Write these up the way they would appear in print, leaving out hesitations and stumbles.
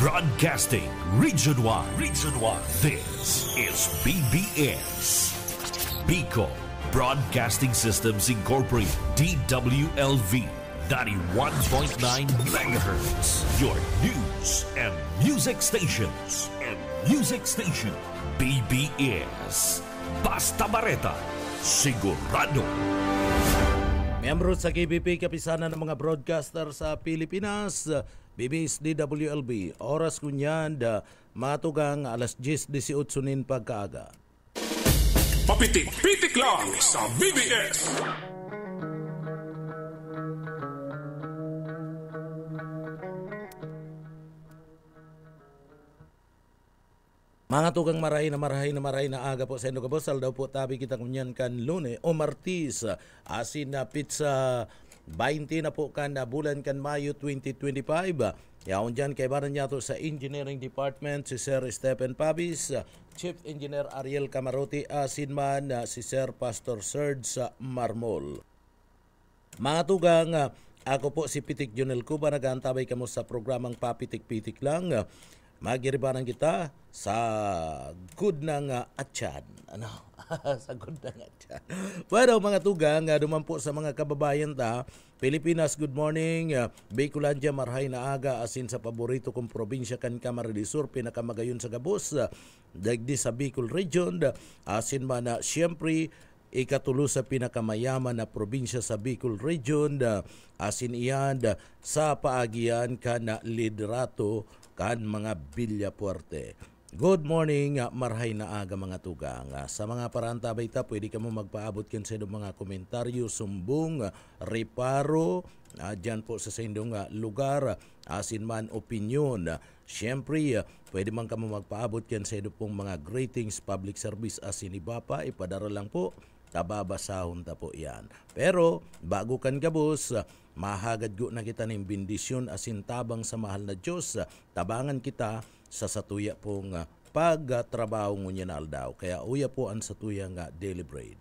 Broadcasting Region 1. Region 1. This is BBS. Bicol Broadcasting Systems Incorporated. DWLV 91.9 megahertz. Your news and music stations. BBS. Basta Bareta. Sigurado. Miyembro sa KBP, kapisanan ng mga broadcaster sa Pilipinas, BBS DWLB, oras kunyan, matugang alas 10:18 nin pagkaaga. Papitik-pitik lang sa BBS. Mga tugang maray na aga po sa Indo Kabosal daw po tabi kita kunyan kan Lune o Martis asin na pizza 20 na po kan na bulan kan Mayo 2025. Yaon dyan kay baran niya to sa Engineering Department si Sir Stephen Pabis, Chief Engineer Ariel Camarote asin man si Sir Pastor Serge Marmol. Mga tugang, ako po si Pitik Junel Cuba, nag-aantabay kamo sa programang Papitik-Pitik lang. Magiribanan kita sa good ng atyan. Sa good ng atyan. Bueno, mga tugang, duman po sa mga kababayan ta, Pilipinas, good morning. Bicolandia, marhay na aga, asin sa paborito kong probinsya kan Camarines Sur, pinakamagayon sa Gabos, dagdi sa Bicol Region, asin man na siyempre, ikatulo sa pinakamayaman na probinsya sa Bicol Region, asin iyan sa paagian kan liderato kan mga Villapuerte. Good morning, marhay na aga mga tugang. Sa mga parantabay ta, pwede ka mo magpaabot kan sa mga komentaryo, sumbong, reparo, dyan po sa indong lugar, asin man opinion. Siyempre, pwede man ka mo magpaabot kan sa pong mga greetings, public service, asin iba pa, ipadara lang po. Tababasahon ta po yan. Pero, bago kan gabos, mahagad go na kita ng bendisyon asin tabang sa mahal na Diyos. Tabangan kita sa satuya pong pagtrabaho ngunyan na aldaw. Kaya uya po ang satuya nga daily bread.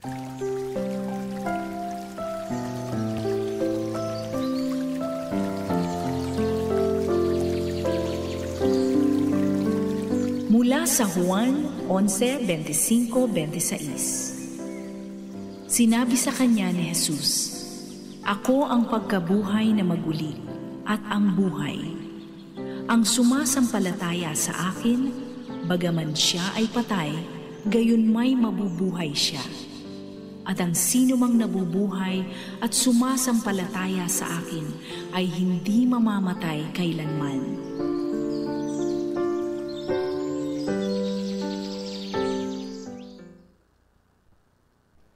Mula sa Juan 11:25-26. Sinabi sa kanya ni Jesus, "Ako ang pagkabuhay na maguli at ang buhay. Ang sumasampalataya sa akin, bagaman siya ay patay, gayon may mabubuhay siya. At ang sino mang nabubuhay at sumasampalataya sa akin ay hindi mamamatay kailanman."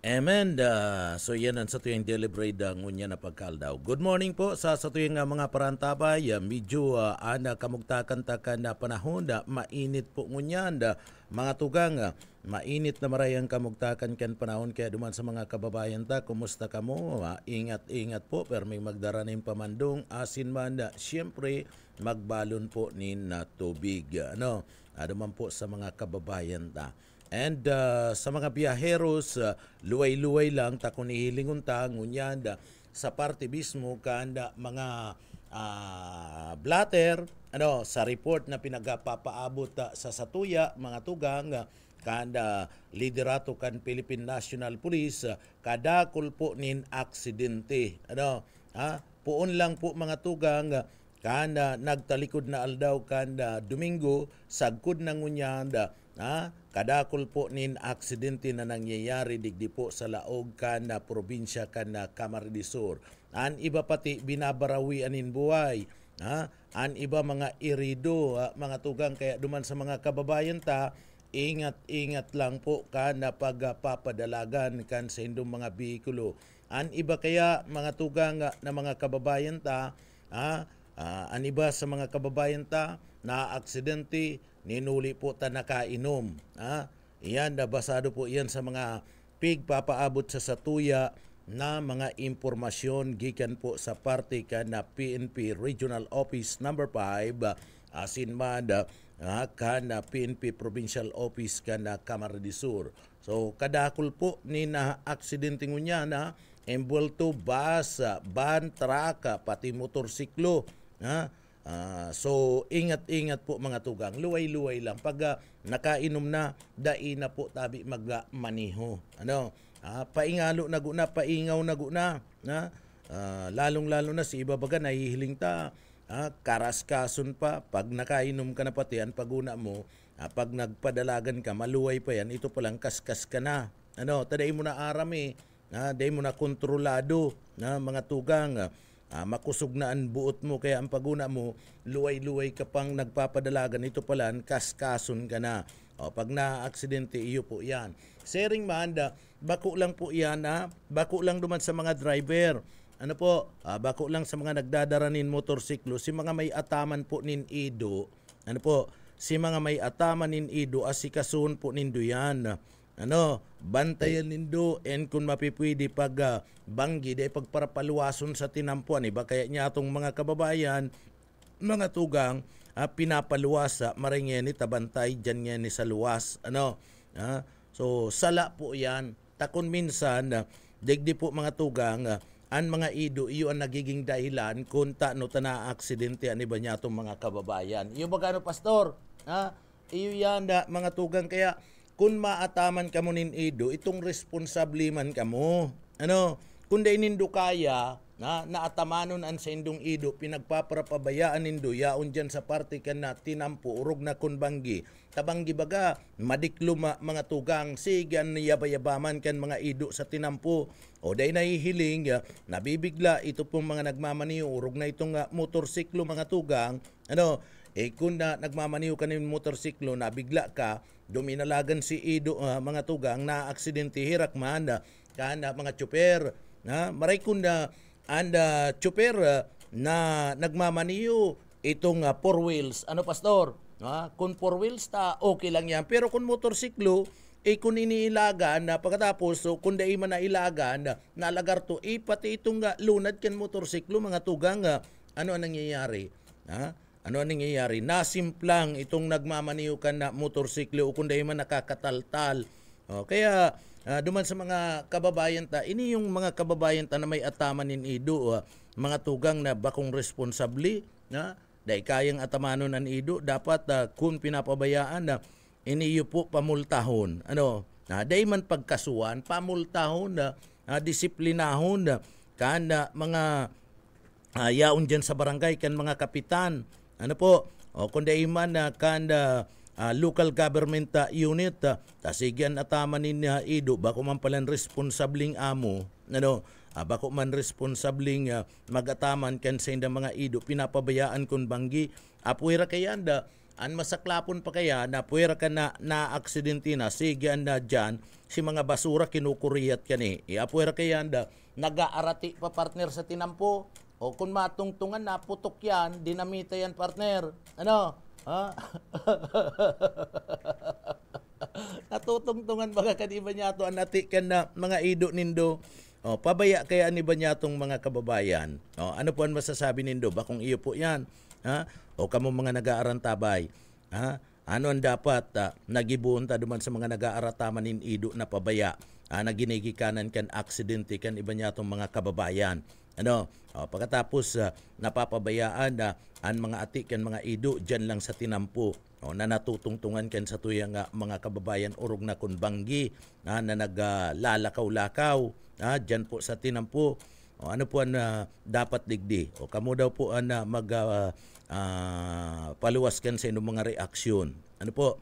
Amen. So yan ang satuyang deliberate ngunya na pagkaldaw. Good morning po sa satuyang mga parantabay. Medyo ana kamugtakan-takan na panahon mainit po ngunyan. Mga tugang, mainit na marayang kamugtakan kan panahon kaya duman sa mga kababayan ta. Kumusta ka mo? Ingat-ingat po. Pero may magdaraning pamandong asin man. Siyempre, magbalon po ni na tubig. Duman po sa mga kababayan ta. And sa mga biyaheros, luway-luway lang, takon ihilingon ta, ngunyan, sa parte mismo, kanda mga blatter, sa report na pinagapapaabot sa satuya, mga tugang, kanda liderato kan Philippine National Police, kadakol po nin aksidente. Puon lang po mga tugang, kanda nagtalikod na aldaw kanda Domingo, sagkod na ngunyan, kadakol po nin aksidente na nangyayari digdi po sa laog kan na probinsya kan na Camarines Sur. An iba pati binabarawian in buhay. An iba mga irido, mga tugang, kaya duman sa mga kababayan ta, ingat-ingat lang po kan na pagpapadalagan kan sa indong mga bihikulo. An iba kaya mga tugang na mga kababayan ta, an iba sa mga kababayan ta na aksidente, ninuli po ta nakainom. Iyan, nabasado po iyan sa mga pigpapaabot sa satuya na mga impormasyon gikan po sa parte ka na PNP Regional Office number 5, asin man ka na PNP Provincial Office ka na Camarines Sur. So, kadakol po ni na aksidente ngunya na embulto bus, van, truck, pati motorsiklo. So ingat-ingat po mga tugang, luway-luway lang. Pag nakainom na, dai na po tabi magmaniho. Paingalo na guna, paingaw na guna. Lalong-lalo na si iba baga nahihiling ta. Karaskason pa, pag nakainom ka na pati yan, paguna mo, pag nagpadalagan ka, maluway pa yan, ito palang kaskas ka na. Taday mo na arami, day mo na kontrolado, mga tugang, makusog na ang buot mo, kaya ang paguna mo, luway-luway ka pang nagpapadalagan, ito pala, kaskason ka na. Pag na-aksidente, iyo po yan. Sharing manda, bako lang po yan, bako lang duman sa mga driver. Bako lang sa mga nagdadara nin motorsiklo, si mga may ataman po nin ido, si mga may ataman nin ido, asikasuhon po nindo yan. Bantayan nindo, and kung mapipwede pag banggi, day pagparapaluwason sa tinampuan, iba kaya niya atong mga kababayan, mga tugang, pinapaluwas, maringyan ni tabantay, dyan nga ni sa luwas. So, sala po yan. Takon minsan, digdi po mga tugang, ang mga ido, iyo ang nagiging dahilan kung no na-aksidente ang iba niya itong mga kababayan. Iyo ba gano, pastor? Iyo yan, mga tugang, kaya kung maataman ka mo nin ido, itong responsable man ka mo. Kung day nindo kaya, naatamanon ang sa indong ido, pinagpaparapabayaan nindo, yaon dyan sa parte ka na tinampo, urog na kunbanggi. Tabanggi baga, madiklo mga tugang, sigan yabayabaman kan mga ido sa tinampo. O day nahihiling, nabibigla, ito pong mga nagmamaniyo, urog na itong motorsiklo mga tugang. Kung nagmamaniyo ka ng motorsiklo, nabigla ka, duminalagan si ido, mga tugang, na aksidente, hirak man, mga tsuper, maray kunda, tsuper na nagmamaniyo, itong 4 wheels, pastor? Kung 4 wheels okay lang yan. Pero kung motorsiklo, kung iniilagan, pagkatapos, kung dahil man nailagan, nalagar to, pati itong lunad kan motorsiklo, mga tugang, ano ang nangyayari? Ano ang nangyayari? Nasimplang itong nagmamaniyo ka na motorsiklo, kung dahil man nakakataltal. Kaya, duman sa mga kababayan ini yung mga kababayan na may ataman nin ido, mga tugang na bakong responsable, dahil kayang atamanon ang ido, dapat kung pinapabayaan, iniyo po pamultahon. Dahil man pagkasuan, pamultahon, disiplinahon, mga yaon dyan sa barangay, kan mga kapitan, kung dahil man local government unit, tasigyan ataman niya ido, bako man palang responsabling amo, bako man responsabling magataman kan sa inda mga ido, pinapabayaan kun banggi, apuira kayanda, an masaklapon pa kaya, na puwera ka na aksidente na, sigyan na dyan, si mga basura kinukuriyat ka ni, apuira kayanda, nag-aarati pa partner sa tinampo, o kung matungtungan na, putok yan, dinamita yan partner, natutungtungan baga kaniba niya ito anati kan na mga ido nindo, pabaya kaya aniba niya itong mga kababayan. Ano po ang masasabi nindo? Bakong iyo po yan? O kamo mga nag-aarantabay? Ano ang dapat nagibuon ta duman sa mga nag-aarataman nin ido na pabaya, na ginigikanan kan aksidente kan iba niya itong mga kababayan? Pagkatapos napapabayaan ang mga ati kan mga ido dyan lang sa tinampo, na natutungtungan kan sa tuyang mga kababayan urog na kunbanggi, na naglalakaw-lakaw dyan po sa tinampo. Ano po ang dapat digdi? Kamo daw po ang paluwas kan sa inyong mga reaksyon. Ano po?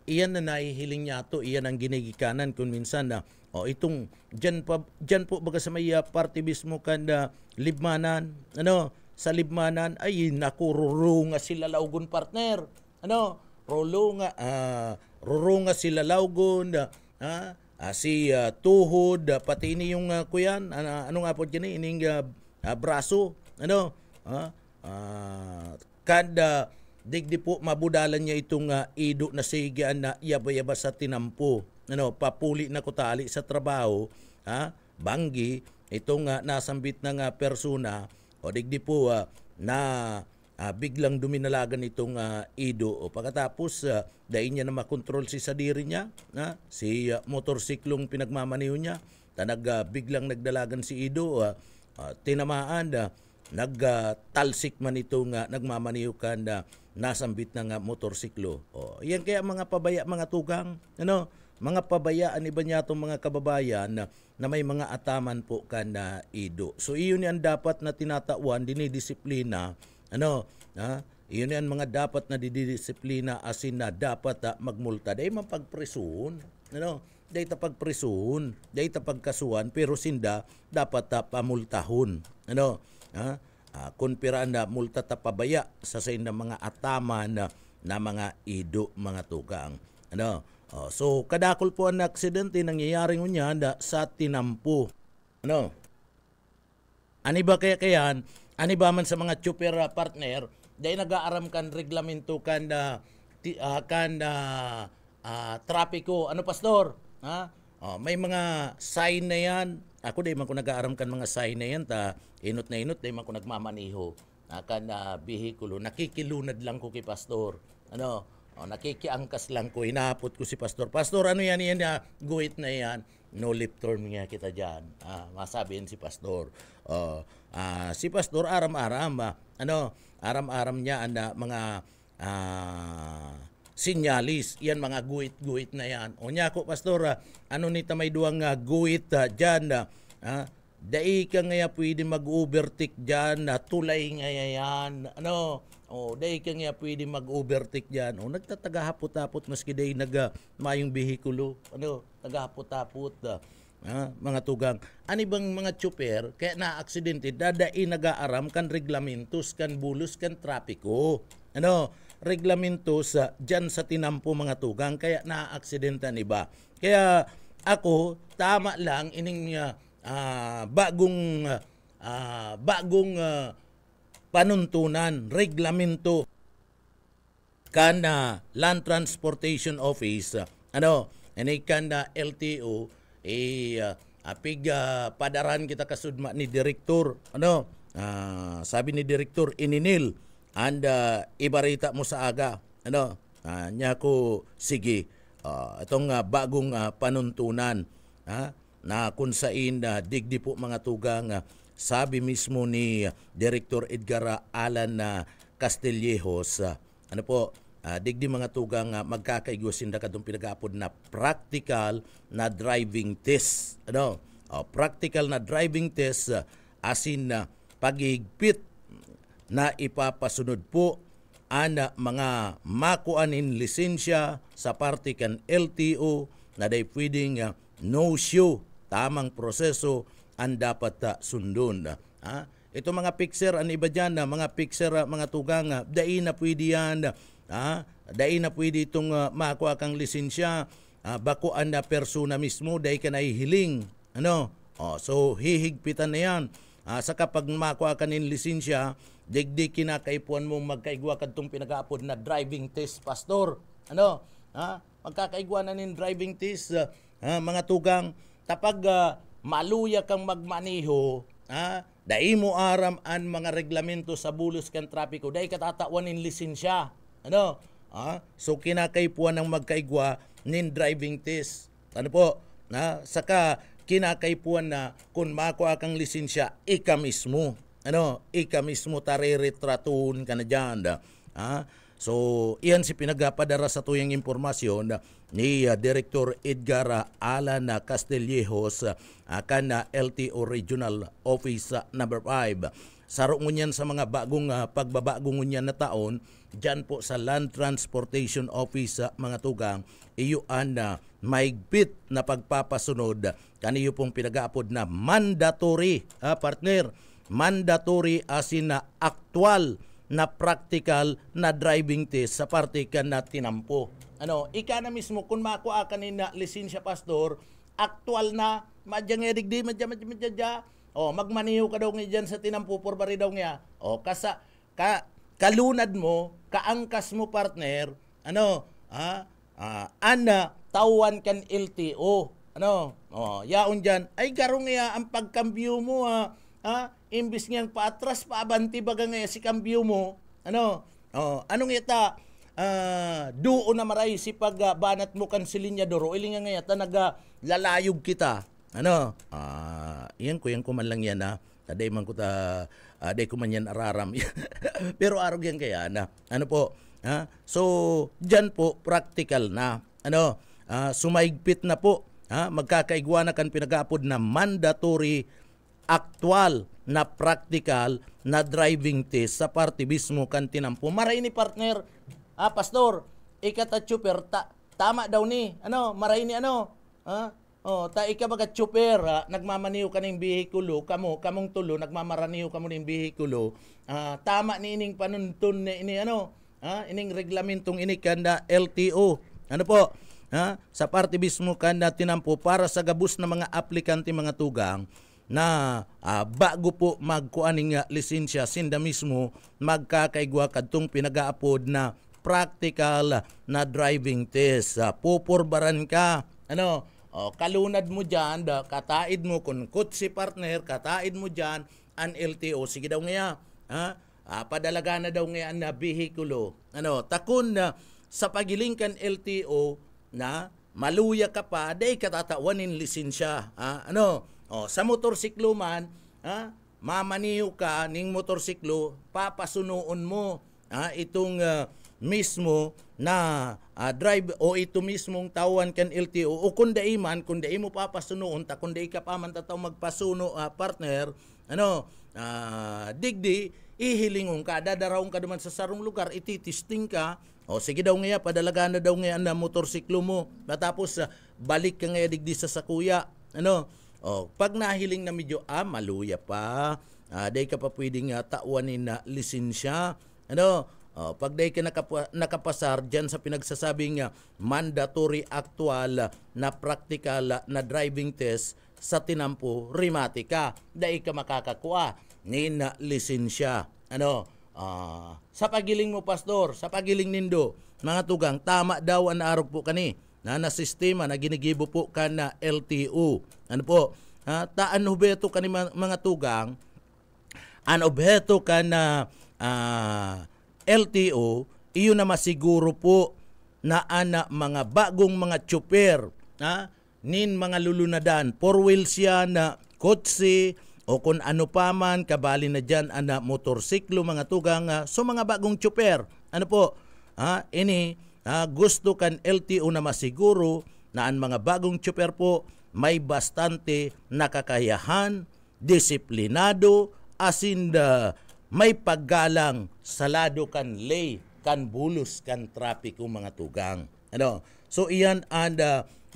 Iyan na nahihiling niya to, iyan ang ginigikanan kung minsan na itong dyan po baga sa may party mismo kanda libmanan, sa libmanan ay nakururunga sila laugon partner, rurunga sila laugon, si tuhod, pati ini yung kuyan, ano nga po dyan ining braso, kada digdi po mabudalan niya itong ido na sigaan na yaba-yaba sa tinampo, papuli na kutali sa trabaho, banggi itong nasambit ng persona, o digdi po na biglang duminalagan itong ido, o pagkatapos dahil niya na makontrol si sadiri niya, si motorsiklong pinagmamaniho niya, biglang nagdalagan si ido, tinamaan, nagtalsik man ito nga nagmamaniho ka na nasambit na nga motorsiklo. Yan kaya mga pabaya mga tugang, mga pabayaan iba niya itong mga kababayan na may mga ataman po ka na ido. So iyon yan dapat na tinatawan, dinidisiplina, iyon yan mga dapat na didisiplina asin na dapat magmulta. Dahil mapagpresuhon, dahil tapagpresuhon, dahil tapagkasuhan, pero sinda dapat pamultahon. Kung piraan na multa tapabaya sa na mga ataman na mga ido mga tugang. So kadakol po ang aksidente nangyayari niya sa tinampo. Ani ba kayan? Ani ba man sa mga super partner dahil nag-aaram kan reglamento kan trapiko. Pastor? May mga sign na yan. Ako dahil man ko nag-aaram kan mga sign na yan inot na inot dahil man ko nagmamaniho bihikulo. Nakikilunad lang ko kay pastor. Nakikiangkas lang ko, hinapot ko si pastor. Pastor, ano yan guhit na yan. No lip turn nga kita dyan. Masabihin si pastor. Si pastor aram-aram, aram-aram niya mga sinyalis. Yan mga guhit na yan. O niya ko, pastor, ano nita may duwang guhit dyan. Dai ka nga pwede mag-overtake dyan. Tulay nga yan. Dahil ka nga pwede mag-overtake dyan. Nagtatagahapot-tapot maski dahil mayong bihikulo. Tagahapot-tapot. Mga tugang. Ani bang mga tsuper, kaya na-aksidente, dadai nag-aaram kan reglamentos, kan bulos, kan trapiko. Reglamentos dyan sa tinampo mga tugang, kaya na-aksidentan iba. Kaya ako, tama lang, ining bagong panuntunan, reglamento kana Land Transportation Office, kana LTO, padaran kita kasudma ni Direktor, sabi ni Direktor, ininil, ibarita mo sa aga, niya ko, sige, itong bagong panuntunan, na kung saan digdi po mga tugang, sabi mismo ni Director Edgar Alan Castillejos, digdi mga tugang magkakaigwasin na kadong pinag-aapod na practical na driving test. Practical na driving test asin na pagigpit na ipapasunod po ang mga makuanin lisensya sa parte kan LTO na day pwedeng no-show, tamang proseso ang dapat sundon. Ito mga picture, ang iba dyan, mga picture, mga tugang, dai na pwede yan, dai na pwede itong makuha kang lisensya, bakuan na persona mismo, dai ka nahihiling. So hihigpitan na yan. Sa kapag makuha ka ng lisensya, digdi kinakaipuan mo magkaigwa ka itong pinag-aapod na driving test, pastor. Magkakaigwa na ng driving test, mga tugang, tapag maluya kang magmaniho, dai mo aram ang mga reglamento sa bulos kan trapiko, dai katatawan in lisensya. So kinakaipuan ng magkaigwa nin driving test. Saka kinakaipuan na kung makuha kang lisensya, ika mismo. Ika mismo tariretratuhon ka na dyan. So, iyan si pinagapadara sa tuyang impormasyon ni Director Edgar Alan Castillejos kana LTO Regional Office number 5. Saro ngunyan sa mga bagong pagbabagong ngunyan na taon, dyan po sa Land Transportation Office mga tugang, iyuan na maigpit na pagpapasunod kaniyo pong pinag-aapod na mandatory, partner, mandatory asin na actual na practical na driving test sa parte ka na tinampo. Ika na mismo kung makuha ka na lisensya, pastor, actual na, madyang edigdi, madya, magmaniho ka daw nga dyan sa tinampo, porbari daw nga. Kalunad mo, kaangkas mo, partner, tawan kan LTO. Yaon dyan, ay garong nga ang pagkambyo mo, imbis ngayang paatras, paabanti baga nga si kambyo mo, anong ita, doon na maray si pagbanat mo kan silinyador, o ilinga nga yata naglalayog kita, yan ko man lang yan, taday man ko Di ko man yan araram. Pero arog yan kaya na. Ano po? So, dyan po, practical na. Sumaigpit na po. Magkakaigwa na kan pinag-aapod na mandatory, actual na practical na driving test sa parte mismo kan tinampo. Maray ni partner, pastor, ikata chuper, tama daw ni, maray ni ika baga chuper, nagmamaniw ka ng bihikulo, kamong tulo, nagmamaraniw ka mo ng bihikulo, tama ni ining panuntun ni ining reglamentong inikanda LTO. Ano po? Sa parte mismo kanda tinampo para sa gabus na mga aplikante mga tugang na bago po magkuaning lisensya sinda mismo magkakaigwa kadtong pinag-aapod na practical na driving test. Pupurbaran ka. Kalunad mo dyan, kataid mo kung kutsi partner, kataid mo dyan ang LTO. Sige daw nga, padalaga na daw nga na bihikulo. Takon na sa pagiling kan LTO na maluya ka pa, day katatawanin lisensya. Sa motorsiklo man, mamaniw ka ning motorsiklo, papasunuon mo itong mismo na drive o ito mismong tawan kan LTO o kung dai mo papasunuon ta kung dai ka pa man tataw magpasuno partner digdi ihilingon ka dadaraon ka duman sa sarong lugar ititisting ka sige daw nga padalaga na daw nga na motorsiklo mo tapos balik ka nga digdi sa sakuya pag nahiling na medyo maluya pa day ka pa pwedeng tawanin na lisensya pag day ka nakapasar dyan sa pinagsasabing mandatory actual na practical na driving test sa tinampo rimatika day ka makakakuha ni na lisensya sa pagiling mo pastor sa pagiling nindo mga tugang tama daw ang naarog po kani na sistema na ginigibo po ka na LTO taan objeto kani mga tugang an objeto ka na LTO, iyon na masiguro po na mga bagong mga tsuper, nin mga lulunadan, 4-wheels yan na kotse, o kung ano pa man, kabali na dyan motorsiklo, mga tugang, so mga bagong tsuper. Gusto kan LTO na masiguro na ang mga bagong tsuper po may bastante nakakayahan, disiplinado, asin may paggalang salado kan lay, kan bulos, kan trapiko mga tugang. So iyan ang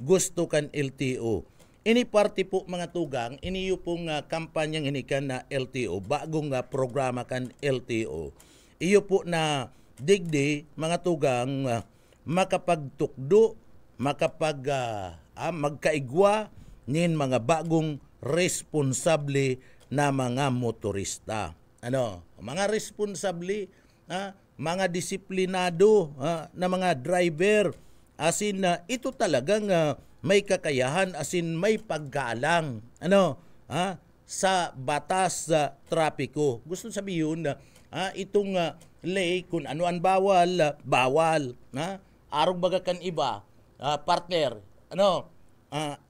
gusto kan LTO. Ini parte po mga tugang, iniyo pong kampanyang inikan na LTO, bagong programa kan LTO. Iyo po na digdi mga tugang makapagtukdo, magkaigwa nin mga bagong responsable na mga motorista. Mga responsable, mga disiplinado na mga driver, asin ito talagang may kakayahan, asin may paggalang sa batas sa trapiko. Gusto sabihin itong lay kung ano ang bawal. Arog baga kan iba, partner.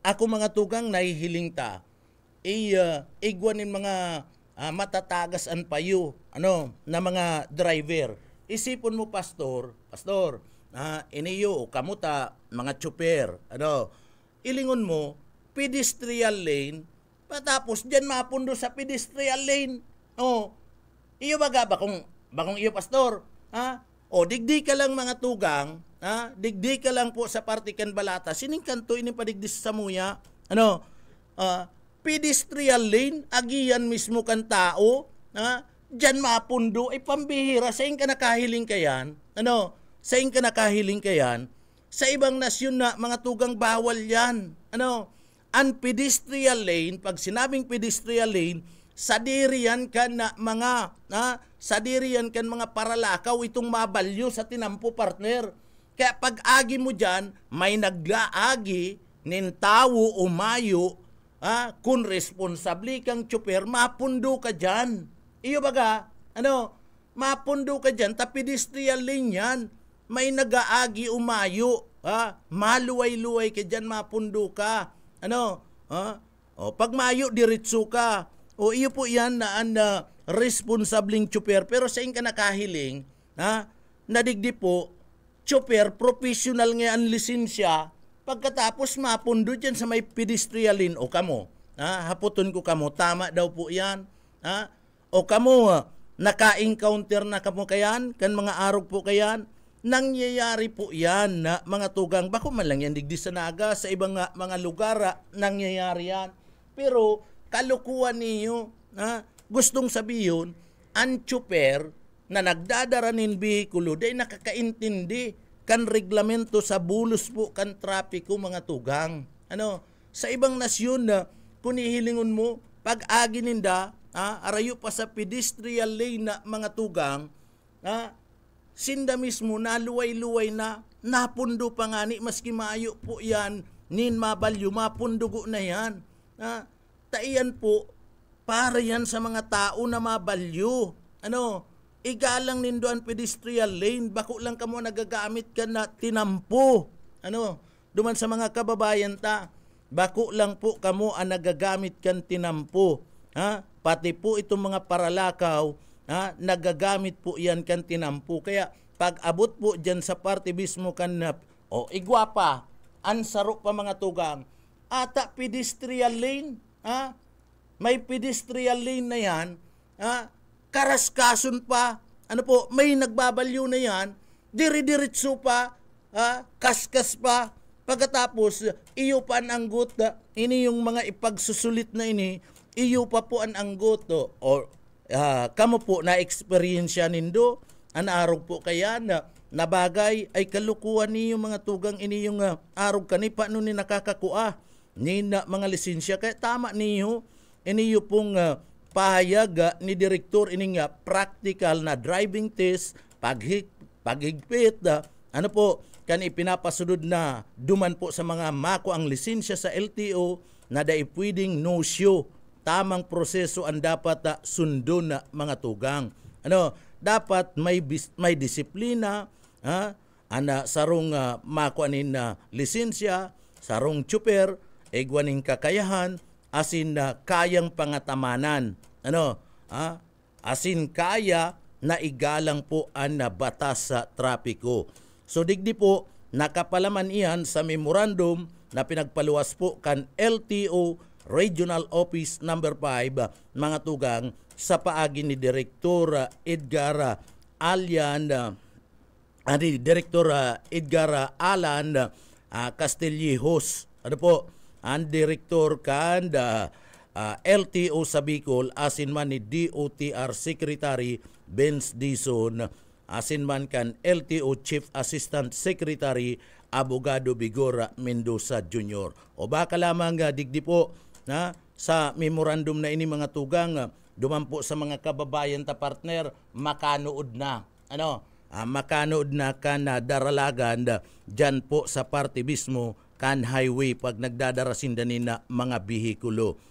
Ako mga tugang nahihiling ta. Igwanin mga matatagas ang payo na mga driver. Isipon mo pastor, iniyo kamuta mga tsuper, ilingon mo pedestrian lane, patapos diyan mapundo sa pedestrian lane. Iyo baga bakong iyo pastor, digdi ka lang mga tugang, digdi ka lang po sa partikan balata, sining kanto ini padigdi sa muya, pedestrian lane, agiyan mismo kan tao, dyan mapundo, pambihira, saing ka nakahiling kayan, saing ka nakahiling kayan, sa ibang nasyon na mga tugang bawal yan, ang pedestrian lane, pag sinabing pedestrian lane, sadirian kan na mga, sadirian kan mga paralakaw itong mabalyo sa tinampo partner, kaya pag agi mo dyan, may naglaagi, nin tawo o mayo, kung responsable kang tsuper, mapundo ka dyan. Iyo baga, mapundo ka dyan, pedestrian lane yan. May nagaagi umayo, maluway-luway ka dyan, mapundo ka. Pag mayo, diretso ka. Iyo po yan na responsabling tsuper pero sa ka nakahiling nadigdi po tsuper professional nga ang lisensya pagkatapos mapundo dyan sa may pedestrian lane o kamo haputon ko kamo tama daw po yan o kamo naka-encounter na kamo kayan kan mga arog po kayan nangyayari po yan na mga tugang bako man lang yan digdi sa naga sa ibang mga lugar nangyayari yan pero kalukuhan niyo gustong sabihin ang tsuper na nagdadara nin bihikulo day nakakaintindi kan reglamento sa bulos po kan trapiko mga tugang sa ibang nasyon na kunihilingon mo pag-agi ninda arayo pa sa pedestrian lane na mga tugang sinda mismo na luway-luway na napundo pa nga ni maski maayo po yan nin mabalyo mapundugo na yan taiyan po para yan sa mga tao na mabalyo igalang nindo ang pedestrian lane bako lang kamo nagagamit ka na tinampo duman sa mga kababayan bako lang po kamo ang nagagamit kan tinampo pati po itong mga paralakaw nagagamit po yan kan tinampo kaya pag abot po dyan sa parte mismo kan igwapa ansaro pa mga tugang ata pedestrian lane may pedestrian lane na yan karaskason pa may nagbabalyo na yan diri-diritso pa kaskas pa pagkatapos iyo pa ang anggot ini yung mga ipagsusulit na ini iyo pa po ang anggot or kamo po na experience nindo arog po kaya na bagay ay kalukuhan niyo mga tugang ini yung arog kani paano ni nakakakua ni na mga lisensya kaya tama niyo ini yung pong pahayag ni direktor ini nga practical na driving test paghigpit po kan ipinapasunod na duman po sa mga mako ang lisensya sa LTO na dai pwedeng no show tamang proseso ang dapat sundon na mga tugang dapat may disiplina sarong mako anin na lisensya sarong tsuper egwaning kakayahan asin kayang pangatamanan asin kaya na igalang po ang batas sa trapiko so digdi po nakapalaman iyan sa memorandum na pinagpaluwas po kan LTO Regional Office number 5 mga tugang sa paagi ni Direktor Edgar Alan Castillejos po ang direktor kan LTO sa Bicol asin man ni DOTR Secretary Benz Dizon asin man kan LTO Chief Assistant Secretary Abogado Bigora Mendoza Jr. O baka lamang digdi po sa memorandum na ini mga tugang duman po sa mga kababayan partner makanood na makanood na kan daralagan dyan po sa parte mismo kan highway pag nagdadarasin danin na mga bihikulo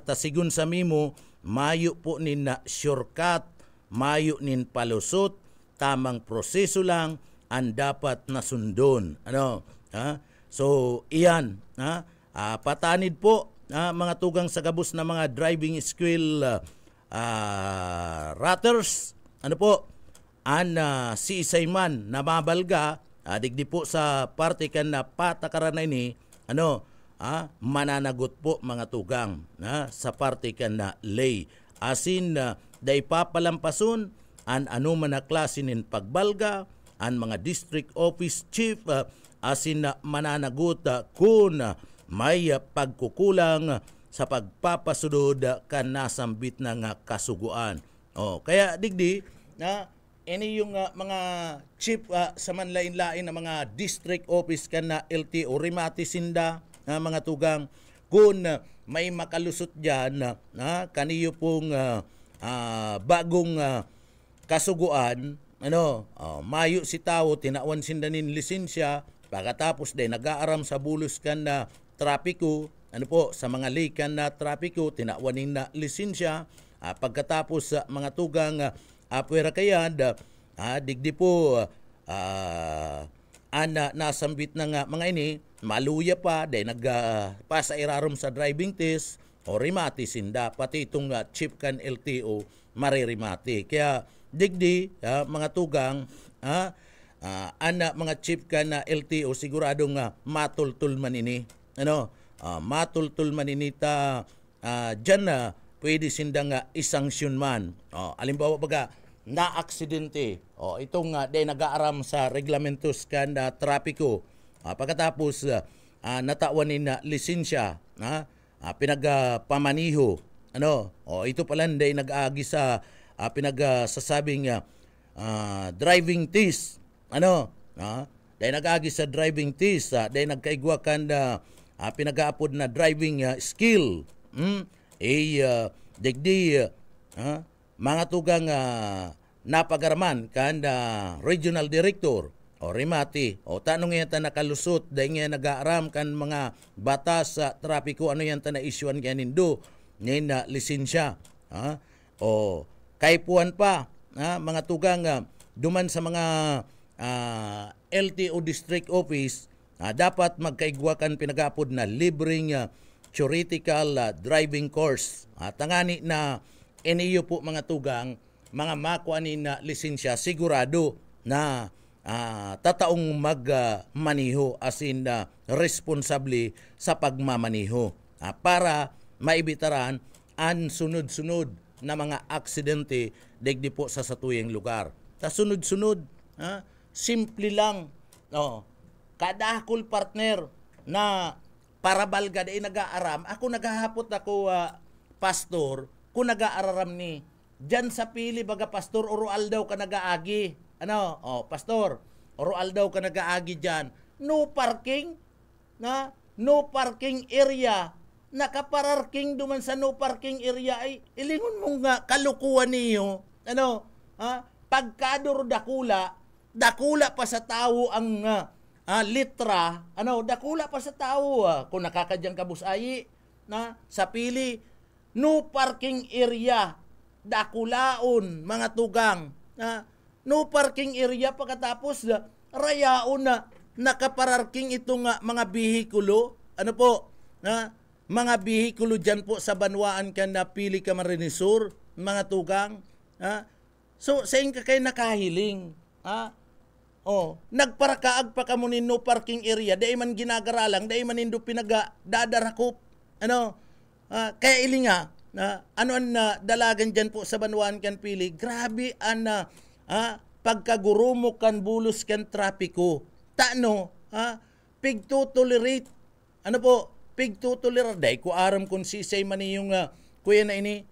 tasigun sa mimo mayo po nin na shortcut mayo nin palusot tamang proseso lang ang dapat nasundon so iyan patanid po mga tugang sa gabos na mga driving school ratters si Isayman na mabalga digdi po sa parte kan na patakaran na ini mananagot po mga tugang sa parte kan na lay asin day papalampason an man na klase nin pagbalga an mga district office chief asin mananagot kung may pagkukulang sa pagpapasunod kan nasambit na nga kasuguan. Kaya digdi ini yung mga chief sa manlain-lain na mga district office kan na LTO rimati sinda mga tugang kung may makalusot diyan kaniyo pong bagong kasuguan mayo si tao tinawan sinda nin lisensya pagkatapos day nag-aaram sa bulos kan na trapiko sa mga likan na trapiko tinawanin na lisensya pagkatapos mga tugang apwera kayad digdi po nasambit na nga mga ini maluya pa day nagpasa irarom sa driving test o rimati sinda, pati itong chief kan LTO maririmati. Kaya digdi mga tugang ana mga chief kan na LTO sigurado nga matultul man ini. Matultul man ini ta dyan na pwede sinda nga isanksyon man. Alimbawa baga na aksidente. Itong day nag-aaram sa reglamentos kan trapiko. Pagkatapos natawan ni na lisensya, pinagpamaniho. Ito pala day nag-agi sa pinagsasabing driving test. Day nag-agi sa driving test, day nagkaigwa kan pinag-aapod na driving skill. Digdi mga tugang napagaraman kan regional director o rimati o tanong yan ta nakalusot dahil nga nag-aaram kan mga batas sa trapiko ano yan ta na isyuan kaya nindo ngayon na lisensya o kaipuan pa mga tugang duman sa mga LTO district office dapat magkaigwakan pinag-apod na libreng theoretical driving course tangani na iniyo po mga tugang mga makuha ni na lisensya sigurado na tataong magmaniho as in responsable sa pagmamaniho para maibitaran ang sunod-sunod na mga aksidente digdi po sa satuyang lugar. Sunod-sunod, simple lang. Kadakol partner na parabalga day nag-aaram. Ako naghahapot ako pastor kung nag-aararam ni dyan sa pili baga pastor oral daw ka nag-aagi. Pastor, oral daw ka nag-aagi dyan. No parking, no parking area. Nakapararking duman sa no parking area ay ilingon mo nga kalukuan niyo. Pagkador dakula pa sa tao ang litra, dakula pa sa tao kung nakakadyang kabusayi na sa pili no parking area dakulaon mga tugang no parking area pagkatapos rayaon na nakapararking itong mga bihikulo mga bihikulo dyan po sa banwaan kan na pili ka marinisur mga tugang so sa ka kayo nakahiling nagparakaag pa ka mo ni no parking area day man ginagaralang day man indo pinagdadarakop kaya ilinga dalagan dyan po sa banwaan kan pili grabe pagkagurumo kan bulos kan trapiko pigtutolerate pigtutolerate day ko aram kung sisay man yung kuya na ini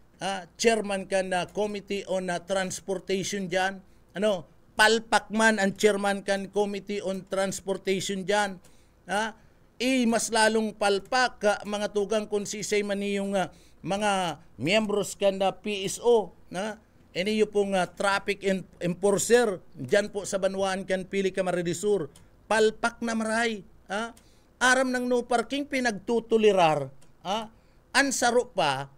chairman kan committee on transportation dyan palpak man ang chairman kan committee on transportation dyan mas lalong palpak mga tugang kung sisay man yung mga miyembros kan PSO iniyo pong traffic enforcer dyan po sa banwaan kan pili ka maridisur palpak na maray aram ng no parking pinagtutulirar ansaro pa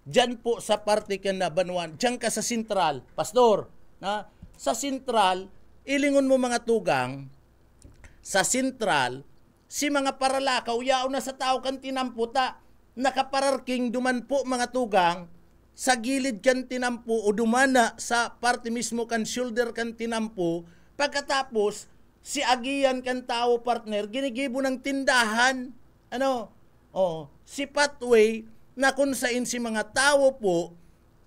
dyan po sa parte kan na banwaan dyan ka sa sentral pastor sa sentral ilingon mo mga tugang sa sentral si mga paralakaw yaw na sa tao kan tinamputa nakapararking duman po mga tugang sa gilid kan tinampo o dumana sa parte mismo kan shoulder kan tinampo pagkatapos si agian kan tao partner ginigibo ng tindahan si pathway na kung sain si mga tao po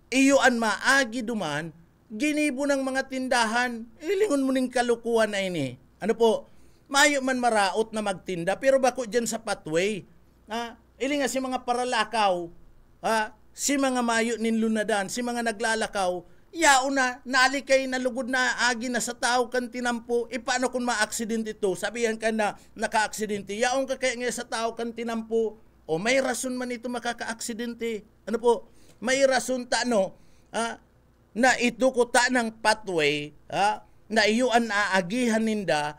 iyoan maagi duman ginibo ng mga tindahan ilingon mo ning kalukuhan na ini mayo man maraot na magtinda pero bako dyan sa pathway ilinga si mga paralakaw si mga mayo nin lunadan, si mga naglalakaw, yao na, nalikay na lugod na agi na sa tao kan tinampo, paano kung ma-accident ito? Sabihan ka na naka-aksidente, yaong ka kaya nga sa tao kan tinampo, may rason man ito makaka-aksidente. May rason na ito ko ng pathway, na iyuan aagihan ninda,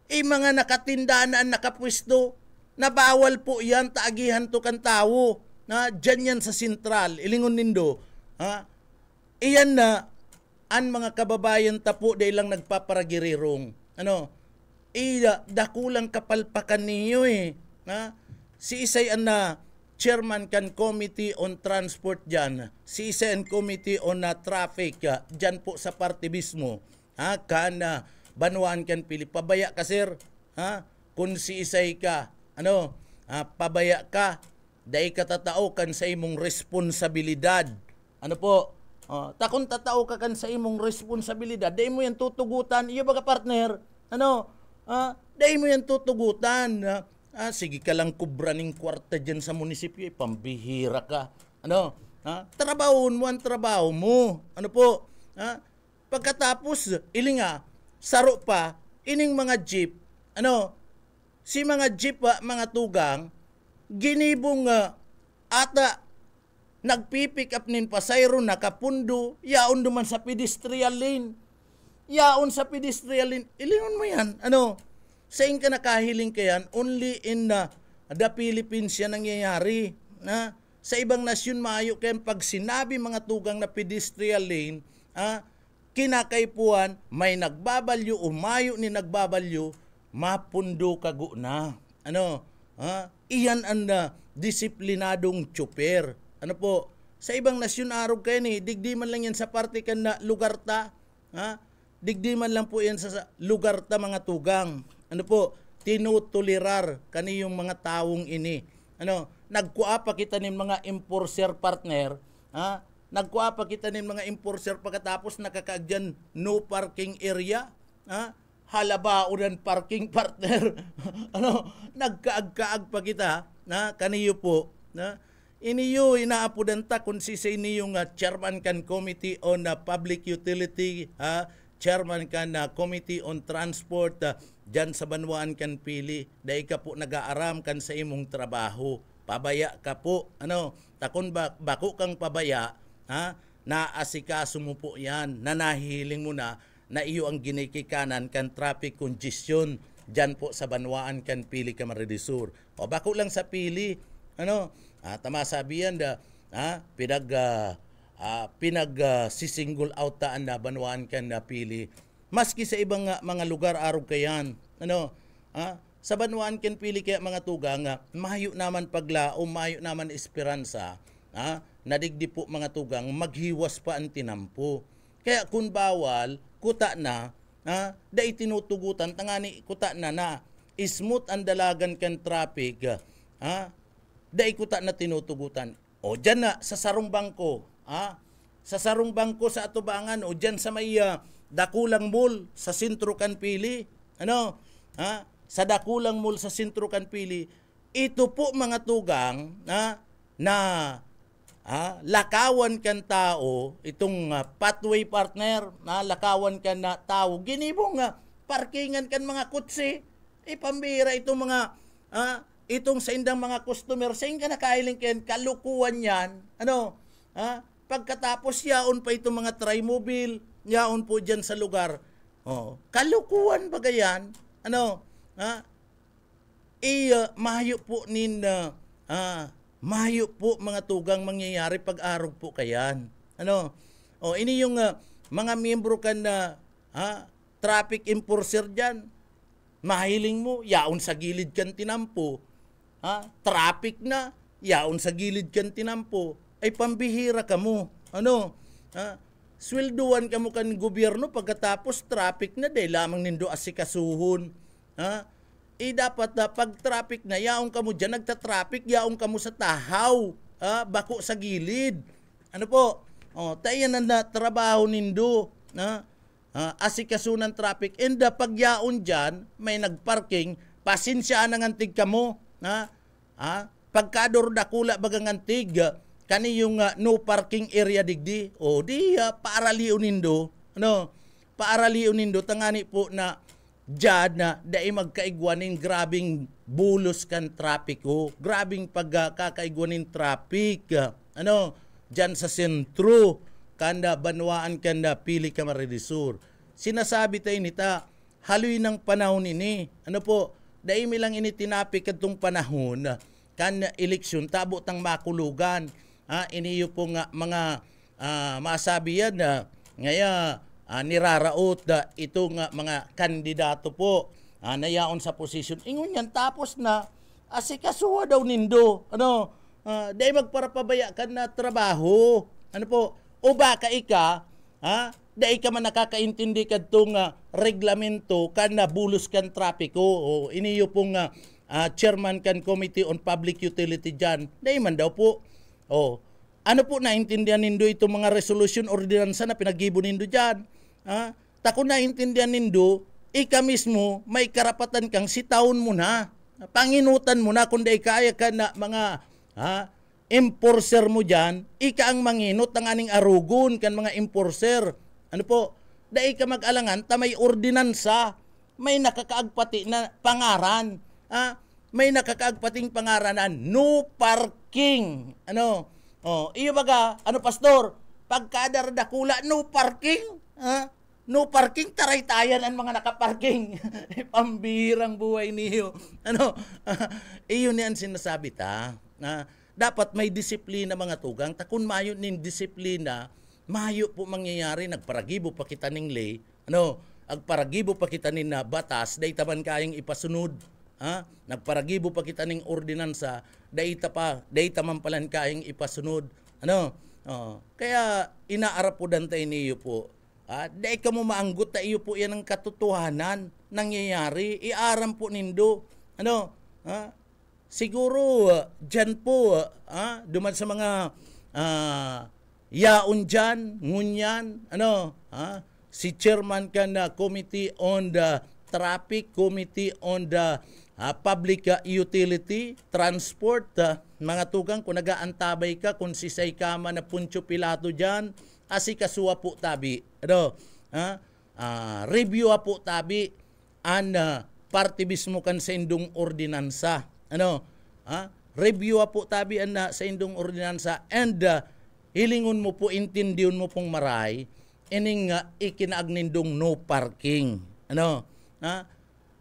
mga nakatindahan na nakapwesto, na bawal po yan, taagihan to kan tao. Dyan yan sa sentral, ilingon nindo, iyan na, ang mga kababayan tapo dahil lang nagpaparagirirong. Dakulang kapalpakan niyo si isay an na chairman kan Committee on Transport dyan, si Sen Committee on Traffic dyan po sa party mismo, kan Banwaan kan pili. Pabaya ka sir, kung si isay ka, pabaya ka, dahil katatao kan sa imong responsibilidad. Ano po? Takon tatao ka kan sa imong responsibilidad, dahil mo yan tutugutan, iyo baga partner, dahil mo yan tutugutan, sige ka lang kubraning kwarta dyan sa munisipyo, pambihira ka, trabahon mo ang trabaho mo, pagkatapos, ilinga, saro pa, ining mga jeep, si mga jeep, mga tugang, ginibong ata, nagpipick up nin pasayro, nakapundo, yaon duman sa pedestrian lane. Yaon sa pedestrian lane. Ilingon mo yan. Saan ka nakahiling ka yan? Only in the Philippines yan nangyayari. Sa ibang nasyon maayo kaya pag sinabi mga tugang na pedestrian lane, kinakaipuan, may nagbabalyo, umayo ni nagbabalyo, mapundo kago na. Iyan ang disiplinadong tsuper. Sa ibang nasyon arog kayo digdi man lang yan sa parte kan na lugar ta. Digdi man lang po yan sa lugar ta mga tugang. Tinutulirar kaniyong mga taong ini. Nagkuha pa kita nin mga enforcer partner, nagkuha pa kita nin mga enforcer pagkatapos nakakaagyan no parking area, halabaunan parking partner. Nagkaag-kaag pa kita, kaniyo po, iniyo inaapudan ta kung si iniyong chairman kan Committee on Public Utility, chairman kan Committee on Transport, dyan sa Banwaan kan pili, dahil ka po nag-aaram kan sa imong trabaho, pabaya ka po, takon bako kang pabaya, naasikaso mo po yan, nanahiling mo na iyo ang ginikikanan kan traffic congestion dyan po sa Banwaan kan pili Camarines Sur. O bako lang sa pili, tama sabihan single out taan na Banwaan kan na pili. Maski sa ibang mga lugar arog kayan. Sa Banwaan kan pili kaya mga tugang, mayo naman paglao, mayo naman esperansa, nadigdi po mga tugang, maghiwas pa ang tinampo. Kaya kung bawal, kuta na, dahil tinutugutan, tangani kuta na smooth ang dalagan kan traffic, dahil kuta na tinutugutan. O dyan na, sa sarong bangko, sa sarong bangko sa atubangan, o dyan sa may Dakulang Mall, sa sentro kan pili, sa Dakulang Mall sa sentro kan pili, ito po mga tugang, na lakawan kan tao, itong pathway partner, lakawan kan na tao, ginibong parkingan kan mga kutsi, pambira itong mga, itong sa indang mga customer, sa ka nakailing kan, kalukuan yan, pagkatapos yaon pa itong mga trimobile, yaon po dyan sa lugar, kalukuan ba gayan, mahayo po mahayo po mga tugang mangyayari pag-arog po kayan. Ini yung mga miyembro kan na traffic enforcer dyan. Mahiling mo, yaon sa gilid kan tinampo. Traffic na, yaon sa gilid kan tinampo. Ay pambihira ka mo. Swelduan ka mo kan gobyerno pagkatapos traffic na dahil lamang nindo asikasuhon. Dapat pag traffic na, yaong ka mo dyan, nagta-traffic, yaong ka mo sa tahaw, bako sa gilid. Tayo na trabaho nindo, asikasunan traffic, and pag yaon dyan, may nagparking, pasensya na ngantig ka mo, pagkador dakula bagang ngantig, kani yung no parking area digdi, paaraliw nindo, paaraliw nindo, tangani po na, dyan na dahil magkaigwanin grabing bulos kan trapiko, grabing pagkakaigwanin traffic, dyan sa sentro, kanda Banwaan kanda pili Camarines Sur. Sinasabi tayo nita, haloy ng panahon ini, dahil milang ini tinapik itong panahon, kan eleksyon, tabo tang makulugan, iniyo po nga mga masabi yan na, niraraot itong mga kandidato po nayaon sa posisyon. Ingon yan, tapos na asikasuha daw nindo. Dahil magparapabaya ka na trabaho. Ano po? O baka ika, dahil ka man nakakaintindi ka itong reglamento kan na bulos kan trapiko o iniyo pong chairman kan Committee on Public Utility dyan. Dahil man daw po. Ano po naintindihan nindo itong mga resolution ordinansa na pinag-gibo nindo dyan? Tako naintindihan nindo, ika mismo may karapatan kang sitaon mo na. Panginutan mo na kung dahil kaya ka na mga enforcer mo dyan, ika ang manginot ng aning arugon kan mga enforcer. Ano po? Dahil ka mag-alangan, may ordinansa, may nakakaagpati na pangaran. May nakakaagpating pangaranan, no parking. Iyo baga, pastor, pagkadardakula, no parking. No parking, taray-tayan ang mga nakaparking. Pambirang buhay niyo. Iyon yan sinasabi ta. Dapat may disiplina mga tugang. Takun mayo nin disiplina, mayo po mangyayari, nagparagibo pa kita ning lay. Agparagibo pa kita nin na batas, dahi taman kayang ipasunod. Nagparagibo pa kita ning ordinansa, dahi taman palan kayang ipasunod. Kaya inaarap po dantay niyo po. Dahil ka mo maanggot na iyo po yan ang katotohanan nangyayari. Iaram po nindo. Siguro dyan po, duman sa mga yaon dyan, ngunyan, si chairman ka na Committee on the Traffic, Committee on the Public Utility, Transport, mga tugang, kung nagaantabay ka, kung sisay ka man na Puncho Pilato dyan, asikasuwa po tabi. Review po tabi an party mismo kan sa indong ordinansa. Review po tabi an sa indong ordinansa and hilingon mo po, intindiyon mo pong maray ining ikinagnindong no parking.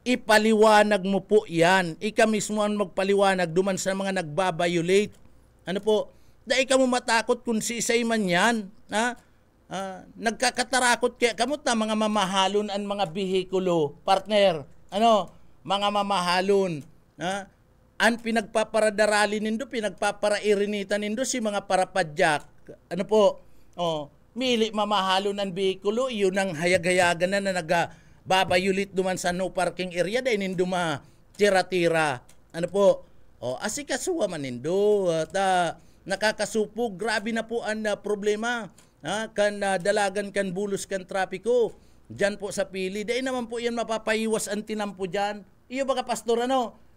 Ipaliwanag mo po yan. Ika mismo ang magpaliwanag duman sa mga nagbabiolate. Dahil ka mo matakot kung sisay man yan. Nagkakatarakot kaya kamot na mga mamahalon ang mga bihikulo, partner. Mga mamahalon. Ang pinagpaparadarali nindo, pinagpaparairinita nindo si mga parapadyak. Mili mamahalon ang bihikulo, yun ang hayag-hayagan na nagbabayulit duman sa no parking area dahil nindo tira-tira. Asikasuwa man nindo. Nakakasupog, grabe na po ang problema. Dalagan kan bulos kan trapiko diyan po sa pili. Dahil naman po yan mapapaiwas ang tinampo dyan. Iyo baka pastor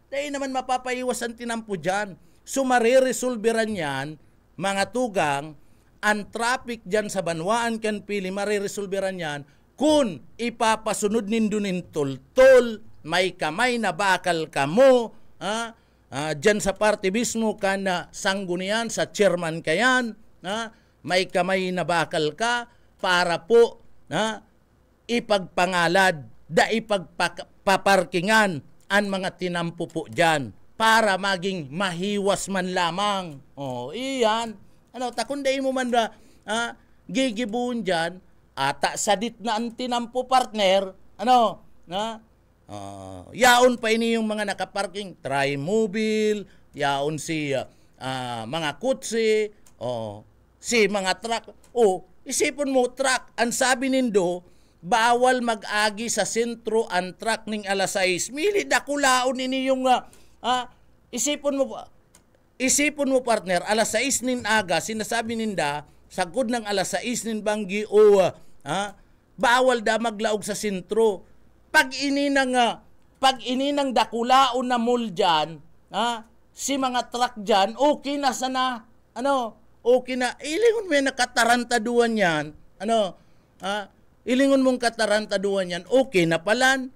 dahil naman mapapaiwas ang tinampo dyan. So mariresolveran yan, mga tugang, ang traffic dyan sa banwaan kan pili, mariresolveran yan kung ipapasunod nindo nin tol-tol, may kamay na bakal kamo, dyan sa party mismo ka na sanggunian, sa chairman kayan, may kamay na bakal ka para po ipagpangalad da ipagpaparkingan ang mga tinampo po dyan para maging mahiwas man lamang. Iyan. Takunday mo man gigibuon dyan, ata sadit na ang tinampo, partner. Yaon pa ini yung mga nakaparking, tri-mobile, yaon si mga kutsi, si mga truck. Isipon mo truck, ang sabi nindo, bawal mag-agi sa sentro ang truck ning alas 6. Mili dakulaon ini yung isipon mo partner, alas 6 nin aga, sinasabi ninda, sagod ng alas 6 nin banggi bawal da maglaog sa sentro. Pag ini nang dakulaon na mall dyan, si mga truck dyan, okay na sana. Okay na. Ilingon mo yung nakatarantaduan yan. Ilingon mong katarantaduan yan. Okay na palan.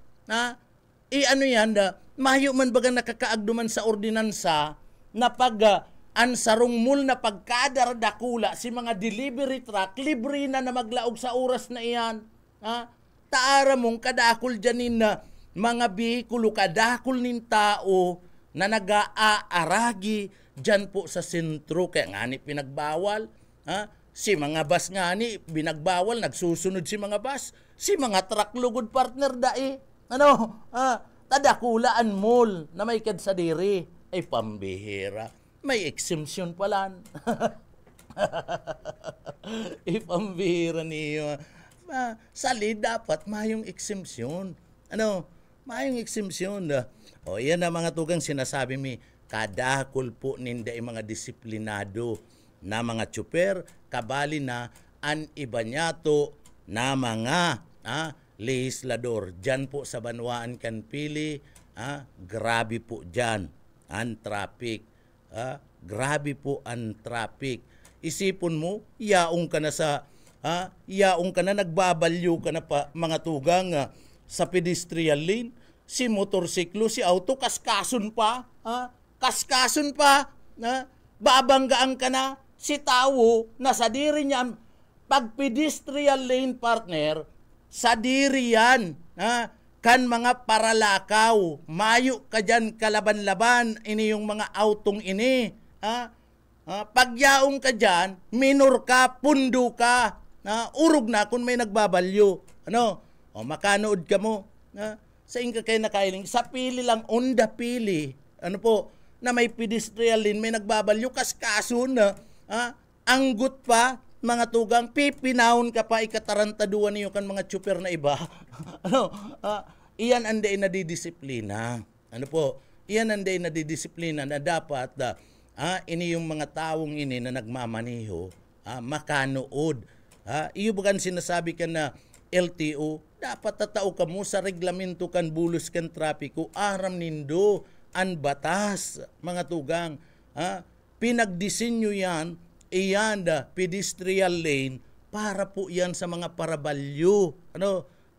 Yan, mayo man baga nakakaagduman sa ordinansa na pag ansarong mul na pagkadardakula si mga delivery truck, libre na maglaog sa oras na iyan. Taara mong kadakol dyanin na mga bihikulo, kadakol nin tao na nag-aaragi dyan po sa sentro. Kaya nga ni pinagbawal. Si mga bus nga ni binagbawal, nagsusunod si mga bus. Si mga truck lugod, partner dai. Tadakulaan mall na may kadsadiri. Ay pambihira. may exemption pala. Ipambira niyo. Sali dapat mayong exemption. Mayong exemption. O yan ang mga tugang sinasabi mi, kadakol po ninda yung mga disiplinado na mga tsuper, kabali na an ibanyato na mga legislador. Diyan po sa Banwaan kan pili, grabe po diyan ang traffic. Grabe po ang traffic. Isipon mo, yaong ka na nagbabalyo ka na pa mga tugang sa pedestrian lane, si motorsiklo, si auto, kaskason pa, babanggaan ka na, si tao, nasa diri niyan, pag pedestrian lane partner, sa diri yan, kan mga paralakaw, mayo ka dyan kalaban-laban, ini yung mga autong ini, pagyaong ka dyan, minor ka, pundo ka, urog na kung may nagbabalyo. Makanood ka mo. Sa inka kayo nakailing, sa pili lang, onda pili. Na may pedestrian lane, may nagbabalyo, kaskaso na. Anggot pa, mga tugang, pipinahon ka pa, ikatarantaduan niyo kan mga tsuper na iba. Iyan anday na didisiplina. Iyan anday na didisiplina na dapat, ini yung mga taong ini na nagmamaniho, makanood. Iyo bagan sinasabi ka na LTO, dapat tatao ka mo sa reglamento kan bulos kan trapiko, aram nindo ang batas, mga tugang. Pinagdisenyo yan, iyan pedestrian lane, para po yan sa mga parabalyo.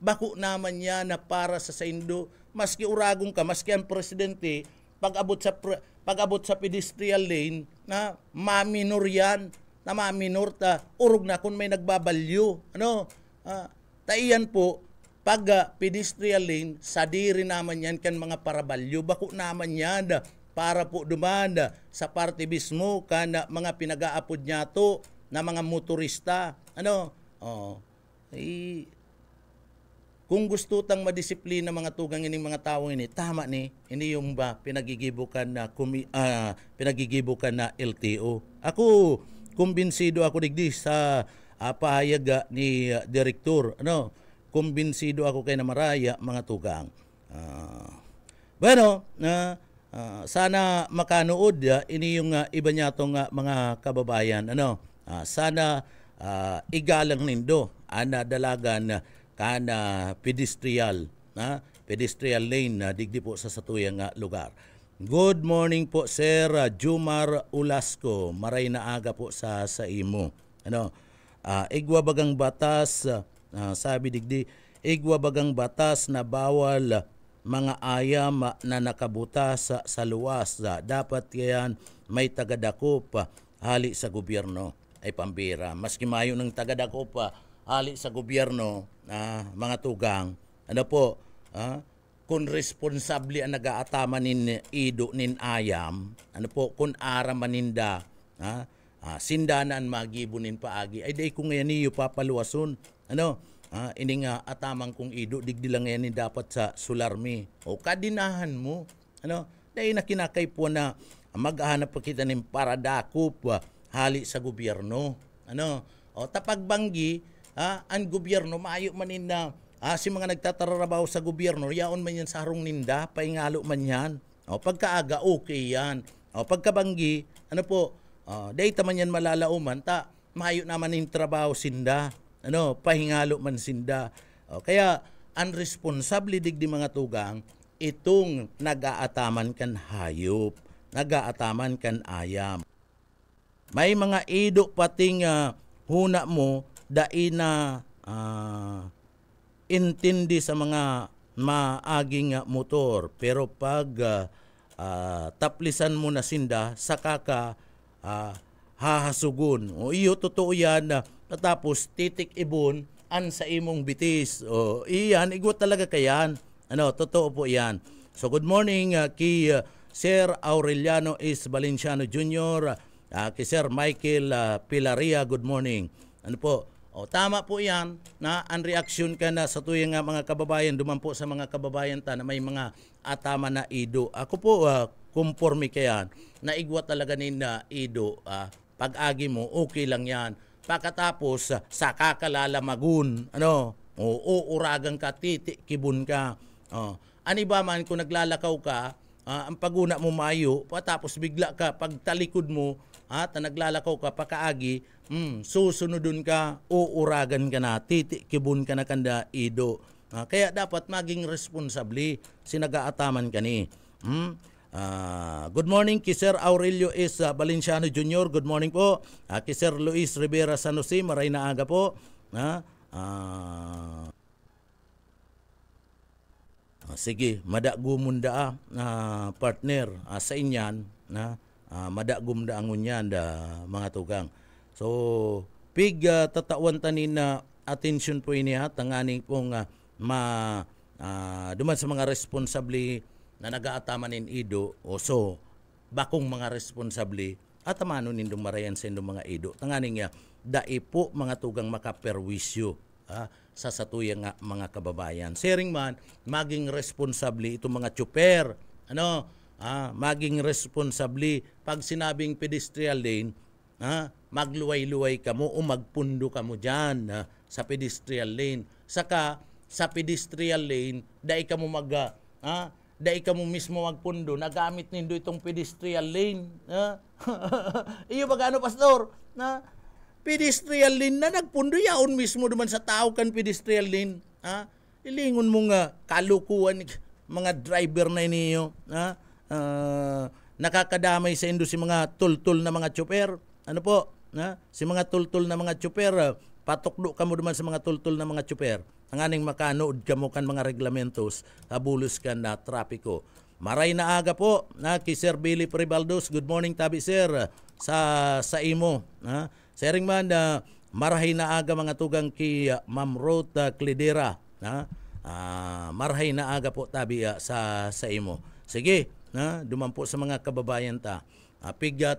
Bako naman yan na para sa saindo, maski uragong ka, maski ang presidente, pag-abot sa pedestrian lane, maminor yan, na maminor ta, urog na kung may nagbabalyo. Taiyan po, pag pedestrian lane, sa diri naman yan kan mga parabalyo, bako naman yan, para po dumanda sa parte mismo kan mga pinag-aapod niya to na mga motorista. Kung gusto tang madisiplina mga tugang ining mga tao ini, tama ni, ini yung ba pinagigibukan na LTO. Ako kumbinsido ako digdi sa pahayag ni direktor. Kumbinsido ako kay Namaraya mga tugang. Sana makanood ini yung iba niya tong mga kababayan. Sana igalang nindo ana dalagan kana pedestrian lane digdi po sa satuyang lugar. Good morning po Sir Jumar Ulasco. Maray na aga po sa imo. Igwa bagang batas sabi digdi, igwa bagang batas na bawal mga ayam na nakabutas sa luwas. Dapat yan may tagadakop hali sa gobyerno. Ay pambira. Maski mayo ng tagadakop hali sa gobyerno, mga tugang, kung responsable ang nag-aatama nin ido nin ayam, kung araman ninda, sindanaan magibunin paagi, ay day kung ngayon niyo papaluwason, ini nga atamang kung ido, digdi lang yan dapat sa sularmi, o kadinahan mo, day na kinakay po na maghahanap pa kita ng paradakop, hali sa gobyerno, tapagbanggi, ang gobyerno, maayo manin na, si mga nagtatrabaho sa gobyerno, yaon man yan sa harong ninda, paingalo man yan. Pagkaaga, okay yan. Pagkabanggi, dahita man yan malalauman, maayo naman yung trabaho sinda, pahingalo man sinda. Kaya, unresponsable digdi mga tugang, itong nag-aataman kan hayop, nag-aataman kan ayam. May mga ido pating huna mo, daina intindi sa mga maaging motor, pero pag taplisan mo na sinda, saka ka hahasugon. Iyo, totoo yan. Tapos titik ibon an sa imong bitis. Iyan, igwa talaga kayan. Totoo po yan. So good morning kay Sir Aureliano S. Valenciano Jr., kay Sir Michael Pilaria, good morning. Tama po yan na ang reaksyon ka na sa tuyang mga kababayan, dumampo sa mga kababayan ta na may mga atama na ido. Ako po, conforme kayan, naigwa talaga ni na Ido, pag-agi mo, okay lang yan. Pagkatapos, sa kakalamagun, uuragang ka, kibun ka. Ani ba man kung naglalakaw ka, ang paguna mo mayo, tapos bigla ka, pag talikod mo, naglalakaw ka, pakaagi, susunodun ka, uuragan ka na, kibun ka na kanda Ido. Kaya dapat maging responsable, sinagaataman ka ni. Good morning kay Sir Aurelio S. Valenciano Jr. Good morning po. Kay Sir Luis Rivera San Jose, maray na aga po. Sige, madagumunda partner sa inyan madagumda ang unyan mga tugang. So, pig tatawan tanin na attention po ini tanganing pong duman sa mga responsable na nagaatamanin Ido, so bakong mga responsable at amano nindong marayan sa indong mga Ido. Tanganing dai po mga tugang makaperwisyo sa satuyang mga kababayan. Sharing man, maging responsable itong mga tsuper. Maging responsable pag sinabing pedestrian lane, magluway-luway ka mo o magpundo ka mo dyan sa pedestrian lane. Saka sa pedestrian lane, dai ka mo dai ka mo mismo magpundo, nagamit nindo itong pedestrian lane. Iyo ba gano, pastor? Pedestrian lane na nagpundo yaon mismo duman sa tao kan pedestrian lane. Ilingon mo nga kalukuan mga driver na iniyo. Nakakadamay sa indo si mga tultul na mga tsuper. Si mga tultul na mga tsuper, patukdo ka mo duman sa mga tultul na mga tsuper. Ang aning makanood ka mo kan mga reglamentos, habulos ka na trapiko. Maray na aga po kay Sir Billy Pribaldos. Good morning tabi sir sa imo. Sharing man marahay na aga mga tugang kay Ma'am Ruth Cledera. Marahay na aga po tabi sa imo. Sige, duman po sa mga kababayan ta.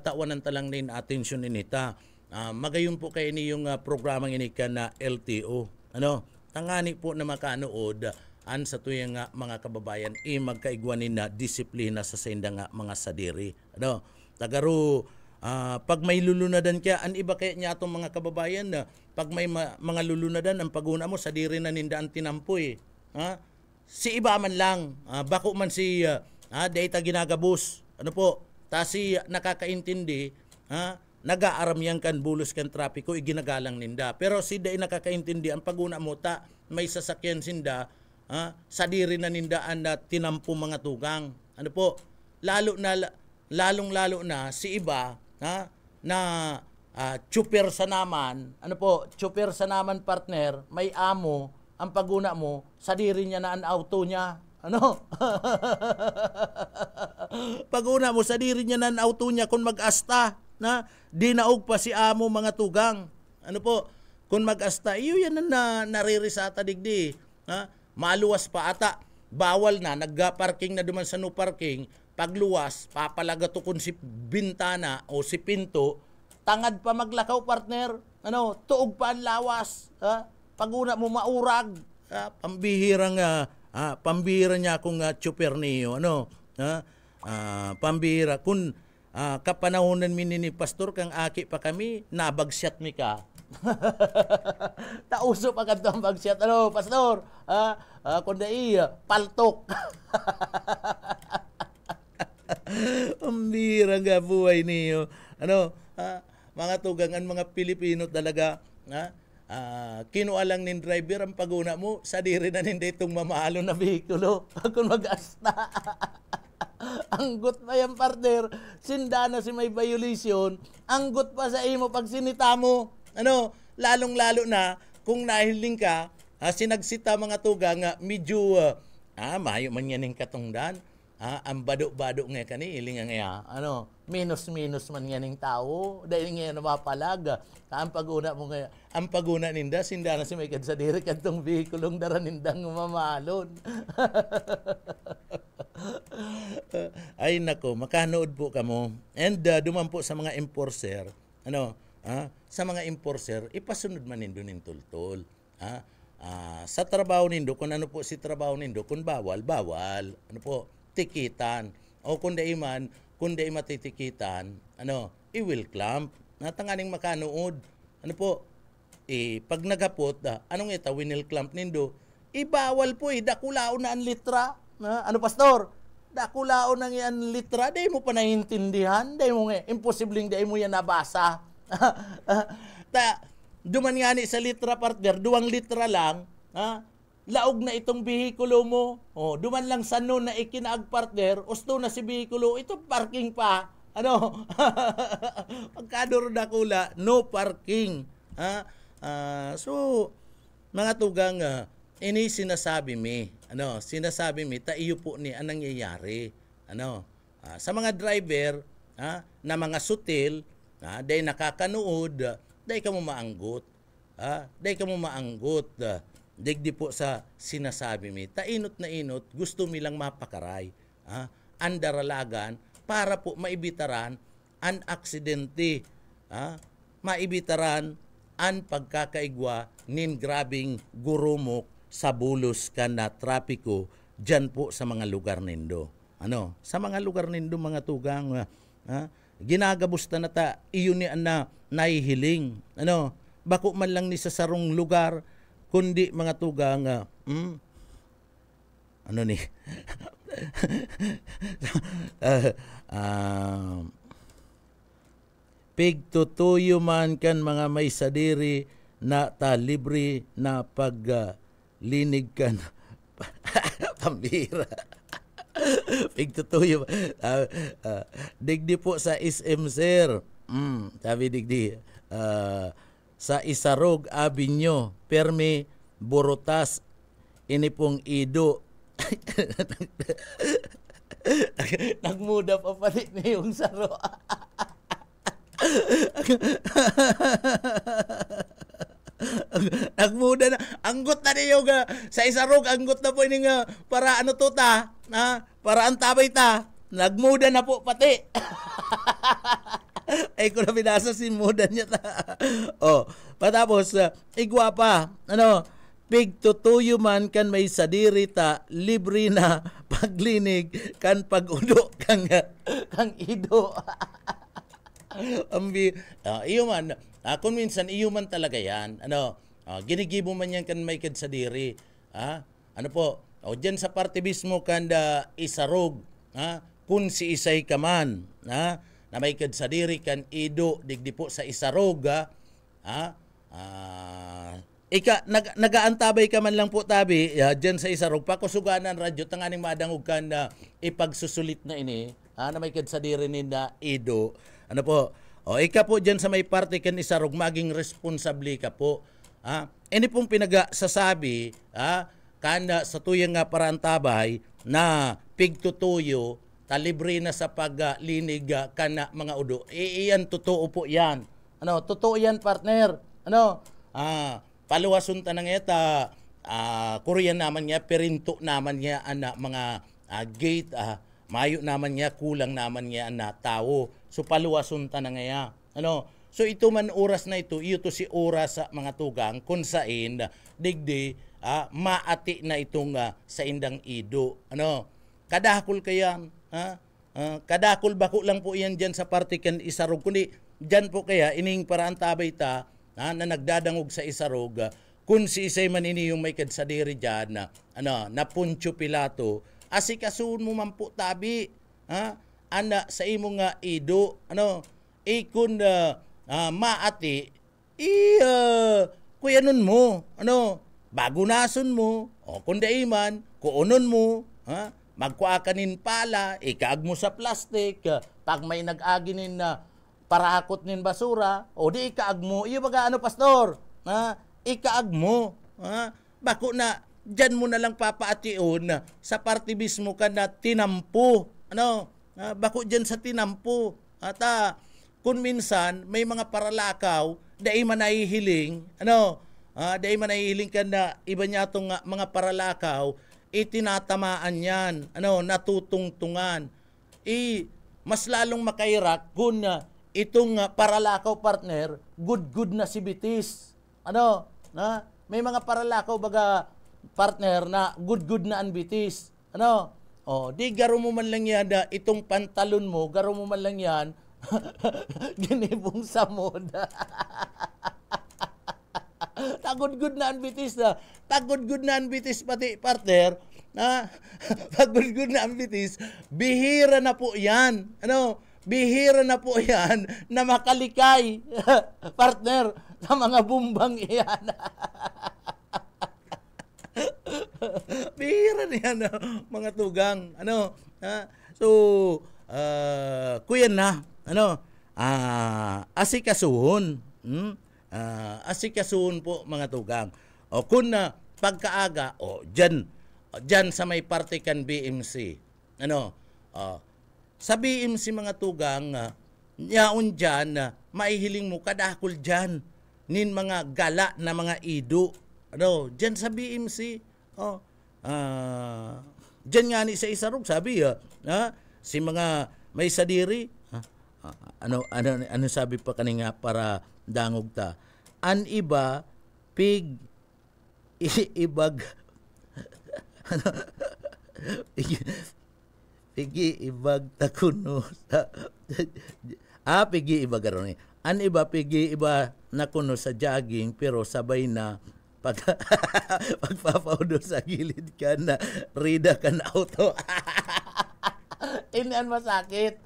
Tawanan talang din atensyon inita. Magayon po kayo ni yung programang inikan na LTO. Tangani po na makanood sa tuyang mga kababayan magkaigwanin na disiplina sa senda nga mga sadiri. Tagaro pag may lulunadan kaya an iba kaya niya atong mga kababayan na pag may mga lulunadan ang paguna mo sadiri na nindaan tinampoy. Si iba man lang bako man si data ginagabos. Si nakakaintindi nag-aaram yan kan bulos kan trapiko iginagalang ninda. Pero si day nakakaintindi ang paguna mo may sasakyan sinda sadiri na nindaan na tinampo mga tugang. Lalong-lalo na si iba na tsuper sa naman, tsuper sa naman partner, may amo, ang paguna mo, sadiri niya na ang auto niya. Paguna mo, sadiri niya na ang auto niya kung mag-asta, dinaog pa si amo mga tugang. Kung mag-asta, iyo yan na naririsata digdi. Maluwas pa ata, bawal na, nagga-parking na duman sa no parking, pagluwas, papalagato kung si bintana o si pinto, tangad pa maglakaw partner, tuog pa ang lawas, paguna mo maurag, pambihira niya akong tsuper niyo, pambihira, kung kapanahonan ni pastor kang aki pa kami, nabagsyat mi ka. Tauso pa kadto ang bagsyat, pastor, kundi paltok. Pambihira nga buhay niyo. Mga tugangan, mga Pilipino talaga, kinualang nin driver ang paguna mo, sadiri na ninda itong mamalo na bihikulo. Kung mag-asta. Anggot pa yan, partner. Sinda na si may violation, anggot pa sa imo pag sinita mo. Lalong-lalo na, kung nahiling ka, sinagsita mga tugang, medyo, mayo man yan yung katungdan. Ang bado-bado nga kani, iling nga, minus-minus man yan yung tao, dahil nga napapalag. Ang paguna mo nga, ang paguna ninda, sinda na si may kadsadiri kadtong vehikulong dara nindang mamalon. Ay nako, makanood po kamo. And duman po sa mga enforcer, sa mga enforcer, ipasunod man nindo nin tultol. Sa trabaho nindo, kung ano po si trabaho nindo, kung bawal, tikitan. o kundi matitikitan, i will clamp. Natanganing makanood. Ano po? Pag nagapot, anong ita, winil clamp nindo, ibawal po dakulao na ang litra. Ano pastor? Dakulao na ang litra, di mo pa naiintindihan, di mo imposibleng di mo yan nabasa. Duman nga ni sa litra partner, 2 litra lang, laog na itong bihikulo mo. Duman lang sa noon na ikinaag partner, usto na si bihikulo, ito parking pa. Pagkadoro dakula, no parking. So, mga tugang, ini sinasabi mi, ta iyo po ni anang nangyayari. Sa mga driver, na mga sutil, day nakakanood, day ka mo maanggot. Digdi po sa sinasabi mi, ta inot na inot, gusto milang mapakaray. Andaralagan, para po maibitaran an aksidente. Maibitaran an pagkakaigwa nin grabing gurumok sa bulos kan na trapiko dyan po sa mga lugar nindo. Sa mga lugar nindo mga tugang, ginagabusta na ta, iyon ni na nahihiling. Bako man lang ni sa sarong lugar, kundi mga tugang, pigtutuyo man kan mga may sadiri na ta libre na paglinig kan pambira. Pigtutuyo. Digdi po sa SM sir. Sabi digdi. Sa Isarog Avenue, Permi Borotas, ini pong Ido. Nagmuda pa pati na yung saro. Nagmuda na. Anggot na niyo sa Isarog. Anggot na po ini nga para ano to ta. Para antabay ta. Nagmuda na po pati. Ay ko na binasa si muda niya ta. Patapos igwa pa. Pigtutuyo man kan may sadiri ta, libre na paglinig kan pagudo kang Ido. Iyo man, kung minsan iyo man talaga yan, ginigibo man yan kan may kadsadiri. Dyan sa parte mismo kan Isarog, kung si Isay ka man, na may kadsadiri kan Ido, digdi po sa Isarog, nagaantabay ka man lang po tabi, dyan sa Isarog, pakusuganan radyo, tanganing madangog kan ipagsusulit na ini, na may kadsadiri ni na Ido. Ika po dyan sa may parte kan Isarog, maging responsable ka po. Ini pong pinagasasabi, kanda sa tuyang nga parantabay na pigtutuyo, talibre na sa paglinig kana mga udo. Iyan, totoo po yan. Totoo yan, partner. Paluwasun ta nang eta, Korean naman niya, perinto naman niya mga gate, mayo naman niya, kulang naman niya na tao. So paluwasun ta na ngaya. So ito man oras na ito, iyo to si oras sa mga tugang kung sain digdi maati na itong sa indang Ido. Kadakol kayan, kadakol bako lang po yan dyan sa parte kan Isarog. Kundi dyan po kaya ining paraan tabay ta na nagdadangog sa Isarog, kung si Isay man ini yung may kadsadiri dyan na Poncio Pilato, asikasuun mo man po tabi, sa imong nga Ido, ikon maati, kuyanon mo, bagunason mo, kung daiman, kuonon mo, magkuakanin pala, ikaag mo sa plastic, pag may nag-aginin na parakot nin basura, di ikaag mo, iyo baga pastor, ikaag mo, bako na, dyan mo na lang papaation sa parte mismo ka na tinampo, bako dyan sa tinampo, at kung minsan may mga paralakaw, dahil man nahihiling, dahil man nahihiling ka na iba niya itong mga paralakaw, itinatamaan yan, natutungtungan, mas lalong makairak kung itong paralakaw partner, good na si bitis. May mga paralakaw baga partner na good na ang bitis. Di garo mo man lang yan, itong pantalon mo, garo mo man lang yan, ginibong sa moda. Tagod-good na ang bitis na. Tagod-good na ang bitis pati, partner. Tagod-good na ang bitis. Bihira na po yan. Bihira na po yan na makalikay, partner, sa mga bumbang iyan. Bihira na yan, mga tugang. So, kuya na, asikasuhon. Asikasuhon po, mga tugang. Kung pagkaaga, dyan sa may partikan BMC, sa BMC, mga tugang, yaon dyan, maihiling mo kadakol dyan, nin mga gala na mga ido, dyan sa BMC, dyan nga ni sa isarog, sabi, si mga may sadiri, ano sabi pa kanina para dangog ta, an iba, pig, ibag, pigi ibag takuno pigi iba garon an iba pigi iba na kuno sa jogging pero sabay na pagpapaudo sa gilid ka na rida ka na auto. Inian masakit.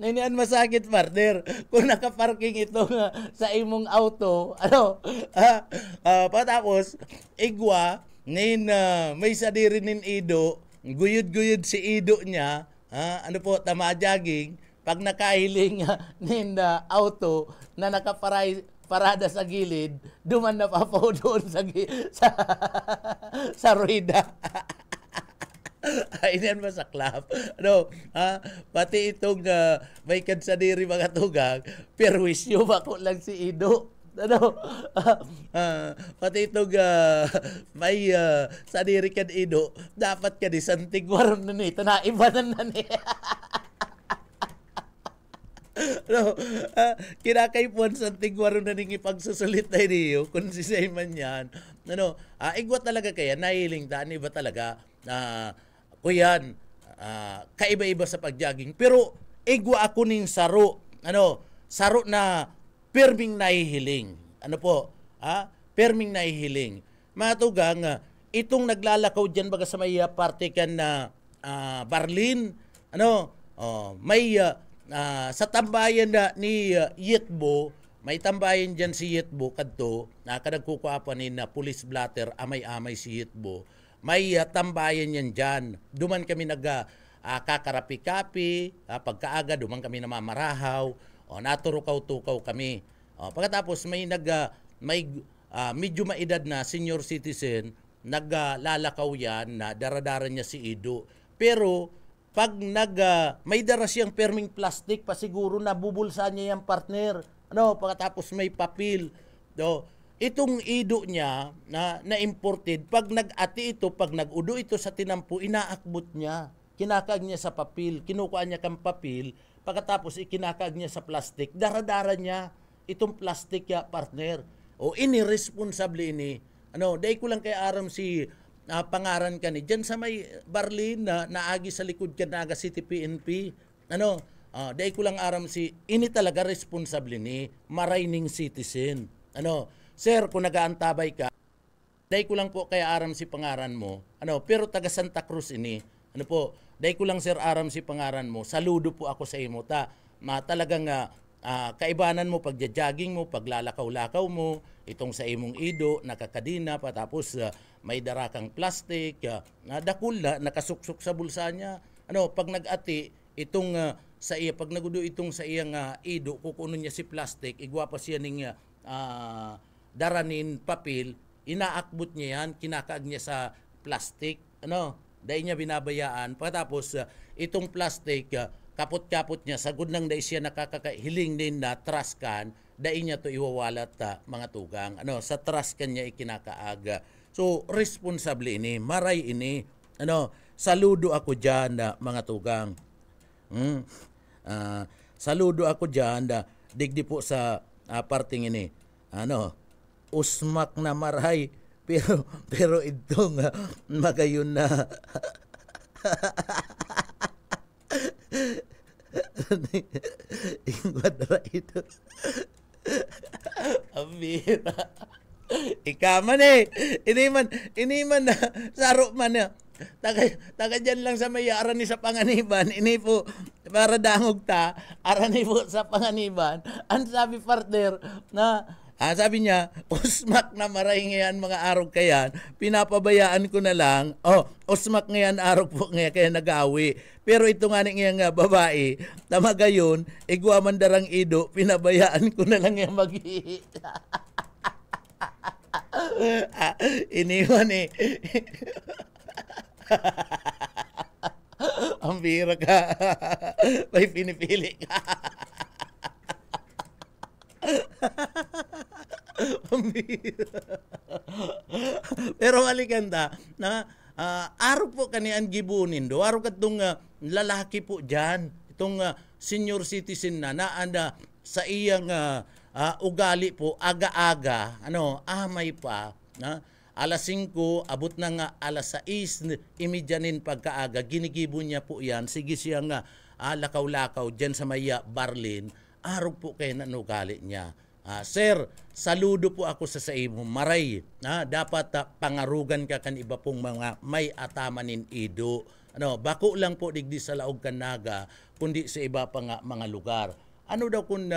Inian masakit, partner. Kung nakaparking ito sa imong auto, patapos igwa nin may sadiri nin ido, guyod-guyod si ido niya, tama jogging, pag nakahiling nin auto na nakaparada sa gilid, duman na papaw doon sa rueda. Inian masaklap. Pati itong may kansadiri, mga tugang, perwisyo ba ko lang si ido. Pati itong may sadiri kan ido, dapat ka di santigwaron na nito na iba na ni. Kinakaipuan santigwaron na ning ipagsusulit na niyo kung si Simon yan. Igwa talaga kaya, nahiling daan, iba talaga. Kuyan, kaiba-iba sa pagjogging. Pero igwa ako ning saro. Saro na perming nahihiling. Perming nahihiling. Mga tugang, itong naglalakaw dyan baga sa may parte kan na Barlin, may sa tambayan na ni Yitbo, may tambayan dyan si Yitbo kadto, kanagkukuapanin na police blatter, amay-amay si Yitbo. May tambayan yan dyan. Duman kami kakarapi-kapi, pagkaaga, duman kami namamarahaw, naturukaw-tukaw kami. Pagkatapos may medyo maedad na senior citizen, naglalakaw yan na daradara niya si Ido. Pero pag may dara siyang perming plastic, pasiguro na bubulsa niya yung partner. Pagkatapos may papel. Itong Ido niya na imported, pag nag-ati ito, pag nag-udo ito sa tinampo, inaakbot niya. Kinakag niya sa papel, kinukuha niya kang papel, pagkatapos ikinakag niya sa plastic, daradara niya itong plastic ya, partner. Ini-responsable ini. Dahil ko lang kay aram si pangaran ka ni dyan sa may Barlin na naagi sa likod ka naga City PNP. Dahil ko lang aram si ini talaga responsable ni maraining citizen. Sir, kung nagaantabay ka, dahil ko lang po kay aram si pangaran mo. Pero taga Santa Cruz ini. Dahil ko lang, sir, aram si pangaran mo. Saludo po ako sa imo talagang kaibanan mo pagja-jogging mo, paglalakaw-lakaw mo, itong sa imong Ido, nakakadina, patapos may darakang plastic, dakul na, nakasuksok sa bulsa niya. Pag nag-ati, itong sa iya, pag nagudo itong sa iyang Ido, kukunon niya si plastic, igwa pa siya ning daranin papel, inaakbot niya yan, kinakaag niya sa plastic, dahil niya binabayaan, patapos itong plastic, kapot-kapot niya, sagod lang dahil siya nakakahiling din na traskan, dahil niya to iwawalat mga tugang. Sa traskan niya ikinakaaga. So, responsable ini, maray ini. Saludo ako dyan mga tugang. Saludo ako dyan, digdi po sa parting ini. Usmak na maray, pero itong magayon na Inquadra ito. Ambira. Ika man eh. Ini man na. Saro man na. Taga dyan lang sa may aran ni sa panganiban. Ini po, para dangog ta, aran ni po sa panganiban. Ang sabi partner na, sabi niya, usmak na maray ngayon mga arog kayan, pinapabayaan ko na lang. Usmak ngayon arog po ngayon kaya nag-awi. Pero ito nga ngayon nga babae, tama gayon, igwa mandarang ido, pinabayaan ko na lang ngayon mag-ihi. Iniwan eh. Ang bira ka. May pinipili ka. Pero maliganda na araw po kanian gibunin do. Araw katong lalaki po dyan. Itong senior citizen na anda sa iyang ugali po aga-aga. Amay pa. Alas 5, abot na nga alas 6, imidyanin pagkaaga, ginigibo niya po yan, sige siya nga lakaw-lakaw dyan sa maya Barlin, araw po kayo na nugali niya. Sir, saludo po ako sa imo, maray, dapat pangarugan ka kan iba pong mga may atamanin ido. Bako lang po digdi sa Laog Kanaga, kundi sa iba pa nga mga lugar. Ano daw kung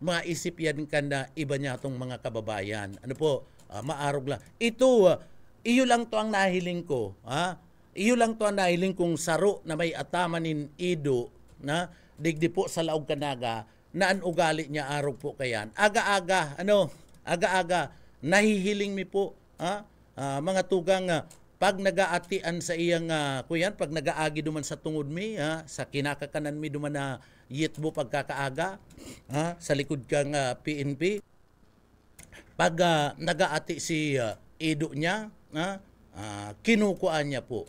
maisip yan ka na iba niya itong mga kababayan? Maarog lang. Iyo lang to ang nahiling ko. Iyo lang to ang nahiling kong saro na may atamanin ido na digdi po sa Laog Kanaga na ang ugali niya arog po kayan. Aga-aga, aga-aga, nahihiling mi po, mga tugang, pag nagaatian sa iyang, kuyan, pag nagaagi duman sa tungod mi, sa kinakakanan mi duman na yitbo pagkakaaga, sa likod kang PNP, pag nagaati si ido niya, kinukuan niya po,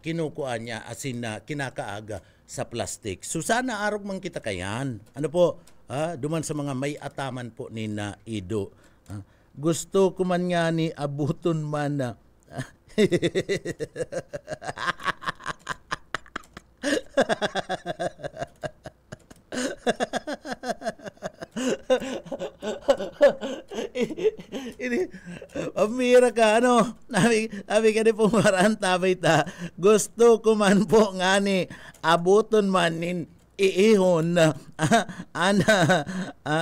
kinukuan niya asin kinakaaga sa plastic. So sana arog man kita kayan. Duman sa mga may ataman po ni na ido. Gusto ko man nga ni abuton man na Pamira ka, Nabi ka ni pumaraan tabay ta. Gusto ko man po nga ni abuton man nin iihon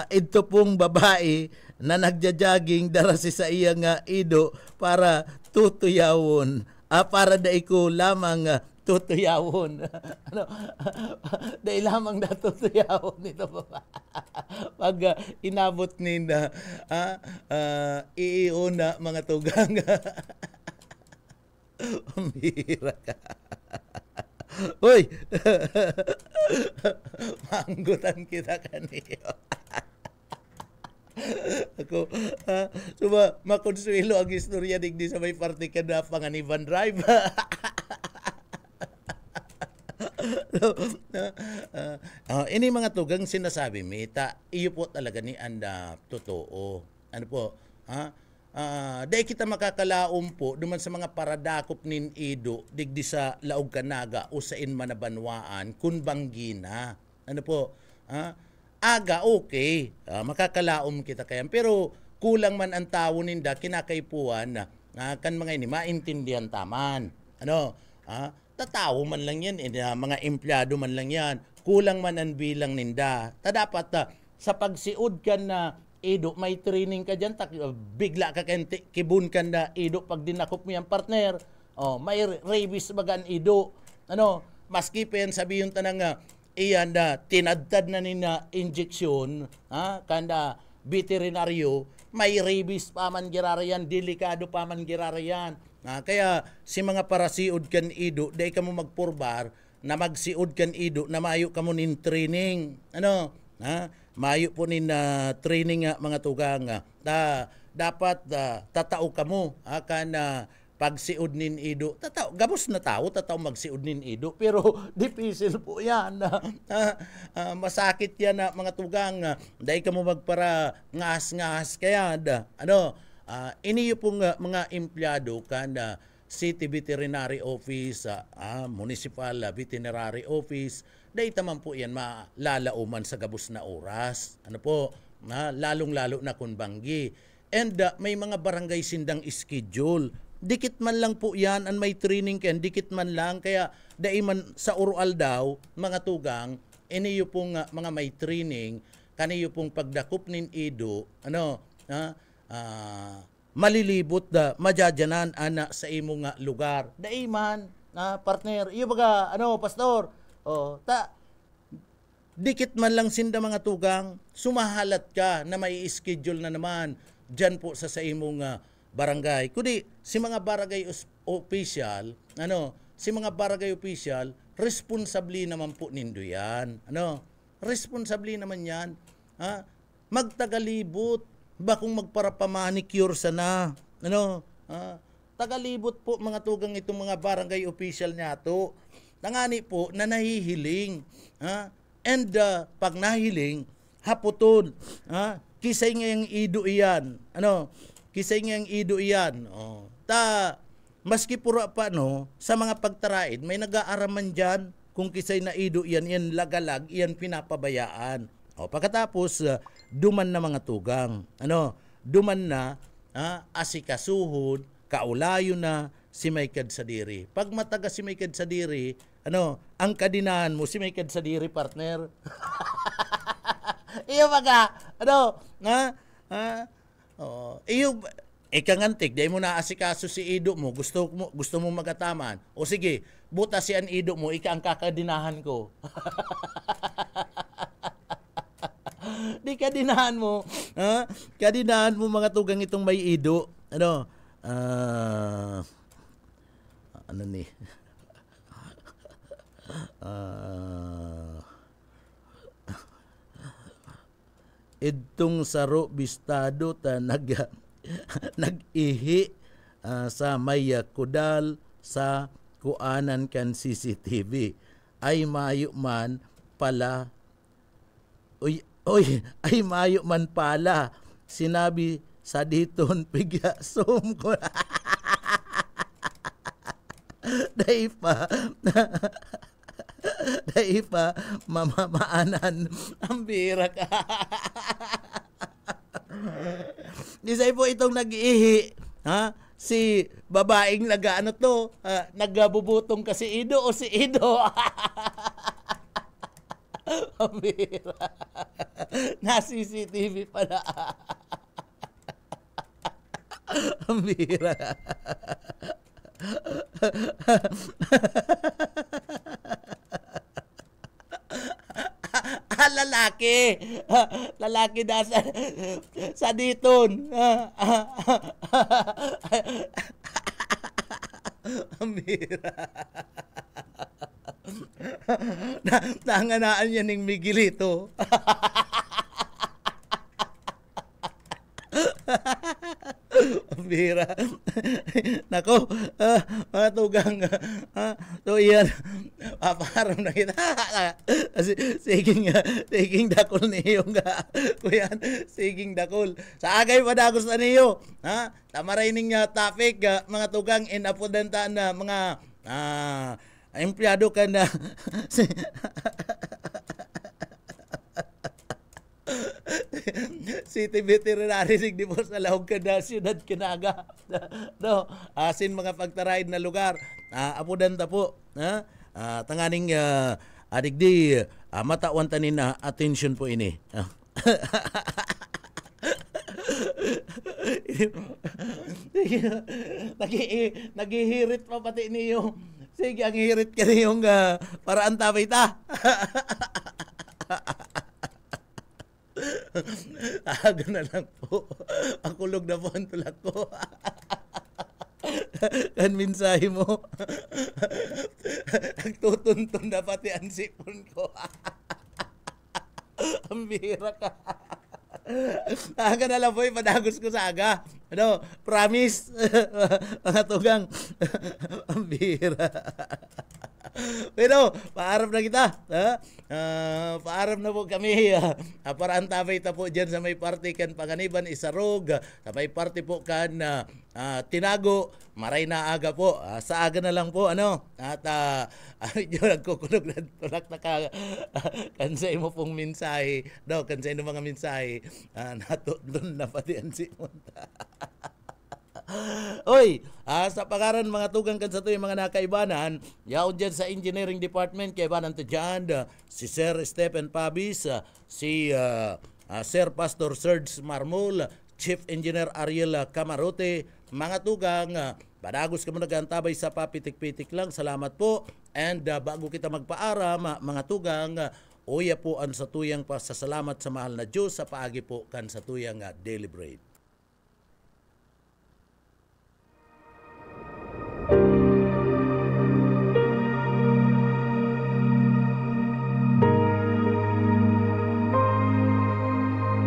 ito pong babae na nagjajaging darasi sa iya nga ido para tutuyawon. Para da ko lamang tutuyawon. Dahil lamang na tutuyawon ito ba? Pag inabot nina, iiuna mga tugang. Umira ka. Uy! Manggutan kita kaniyo. Ako, makonsuelo ang istorya digdi sa may parte ka na panganiban drive. Ini mga tugang sinasabi mi, iyo po talaga ni anda totoo. Dahil kita makakalaom po duman sa mga paradakop nin ido digdi sa Laog Kanaga o sa Inmanabanwaan kun banggina. Aga okay, makakalaom kita kayan, pero kulang man ang tao ninda kinakaipuan kan mga ini maintindihan taman. Tatawo man lang yan, mga empleyado man lang yan, kulang man ang bilang ninda. Dapat sa pagsiod ka na ido, may training ka dyan, bigla ka kibun ka na ido pag dinakop mo yan partner. May rabies bagan ido. Maski pa yan sabihin tanang iyan na tinadtad na nina injeksyon, kanda veterinaryo, may rabies pa man girarayan, delikado pa man girarayan. Kaya si mga parasiod kan ido, dahil ka mo magpurbar, na magsiod kan ido, na mayo ka mo nin training. Mayo po nin training mga tugang. Dapat tatao ka mo, kan pagsiod nin ido. Gabos na tao, tatao magsiod nin ido. Pero difficile po yan. Masakit yan mga tugang. Dahil ka mo magpara ngas-ngas. Kaya iniyo pong mga empleyado kan City Veterinary Office, Municipal Veterinary Office, dahita man po yan malalauman sa gabos na oras. Ano po, lalong-lalo na kung banggi. And may mga barangay sindang schedule. Dikit man lang po yan, ang may training ken, dikit man lang. Kaya daiman sa urual daw, mga tugang, iniyo pong mga may training, kaniyo pong pagdakop nin ido, malilibot da madyajanan ana sa imong lugar. Daiman, partner, iyo baga, pastor, dikit man lang sinda mga tugang, sumahalat ka na may schedule na naman dyan po sa imong barangay. Kundi si mga barangay official, responsable naman po nindo yan. Responsable naman yan. Magtagalibot, bakong magparapamanicure sana. Tagalibot po mga tugang itong mga barangay official niya to. Nangani po na nahihiling. And pag nahiling, haputon. Kisay ngayang ido iyan. Kisay ngayang ido iyan. Maski pura pa sa mga pagtaraid, may nag-aaraman dyan kung kisay na ido iyan lagalag, iyan pinapabayaan. Pagkatapos, duman na mga tugang. Duman na, asikasuhod, kaulayo na, si Maykad Sadiri. Pag mataga si Maykad Sadiri, ang kadinahan mo, si Maykad Sadiri, partner. Iyo baga, iyo, ikangantik, dahil mo na asikaso si ido mo, gusto mo magataman. O sige, buta si an ido mo, ika ang kakadinahan ko. Di kadinahan mo, kadinahan mo mga tugang itong may ido. Itong saro bistado ta nag-ihi sa may kudal sa kuanan kan CCTV ay mayo man pala ay mayo man pala sinabi sa diton pigyasum ko. Dahil pa mamamaanan ang bira ka. Isay po itong nag-ihi, si babaeng nagbubutong kasi ido o si ido. Ang bira. Na CCTV pala. Ang bira. Lalaki na sa diton. Ang bira. Nanganaan niya ng Miguelito. Bira. Nako, mga tugang, so iyan, parang na kita. Siging dakol niyo nga. Kuyan, siging dakol. Sa agay pa dagos na niyo. Tamaray ning topic, mga tugang, inapodanta na mga empleyado ka na. City Veterinary Sigdi po sa Lahog Kada, Siyudad Kinaga. Asin mga pagtaraid na lugar. Apodanta po. Tanganing adigdi, matawan tanin na attention po ini. Naghihirit pa pati niyo. Sige, ang hirit ka niyong paraan tabay ta. Aga na lang po. Akulog na po ang tulak ko. Kan minsahe mo. Nagtutuntun na pati ang sipon ko. Ang bira ka. Aga na lang po, ipadagos ko sa aga. Promise. Mga tugang. Ang bira. Pero, paaram na kita. Paaram na po kami. Para antabay ta po dyan sa may party kan Panganiban, Isarog. Sa may party po kan Tinago, maray na aga po. Sa aga na lang po, ano? At medyo nagkukunog na tulak na kansay mo pong mensahe. Daw, kansay mo mga mensahe. Natutun na pati ang simunta. Oy, sa pagaran mga tugang kan sa to yung mga nakaibanan, yaon dyan sa engineering department, kaibanan to dyan, si Sir Stephen Pabis, si Sir Pastor Serge Marmol, Chief Engineer Ariel Camarote, mga tugang, padagos ka mo nagantabay sa papitik-pitik lang, salamat po. And bago kita magpaaram, mga tugang, uya po ang sa tuyang pasasalamat sa mahal na Diyos sa paagi po kan sa tuyang daily bread.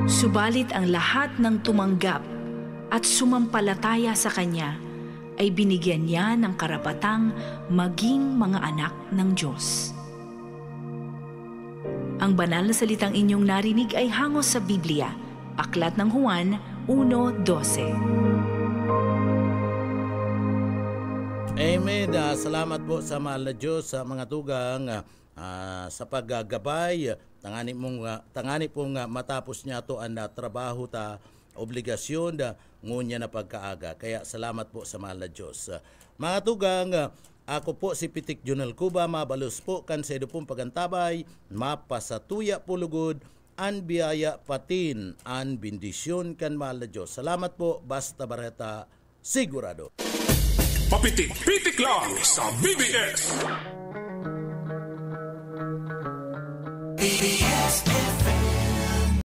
Subalit ang lahat ng tumanggap at sumampalataya sa Kanya ay binigyan niya ng karapatang maging mga anak ng Diyos. Ang banal na salitang inyong narinig ay hangos sa Biblia, Aklat ng Juan 1:12. Amen. Salamat po sa mahal na Diyos sa mga tugang sa paggagabay. Tangani pong matapos niya to ang trabaho ta obligasyon ngunya na pagkaaga. Kaya salamat po sa mahal na Diyos. Mga tugang, ako po si Pitik Junel Cuba, mabalos po kan sa pong pagantabay, mapasatuya pulugod, an biyaya patin, an bendisyon kan mahal na Diyos. Salamat po, Basta Bareta, sigurado. Papitik-pitik lang sa BBS. BBS.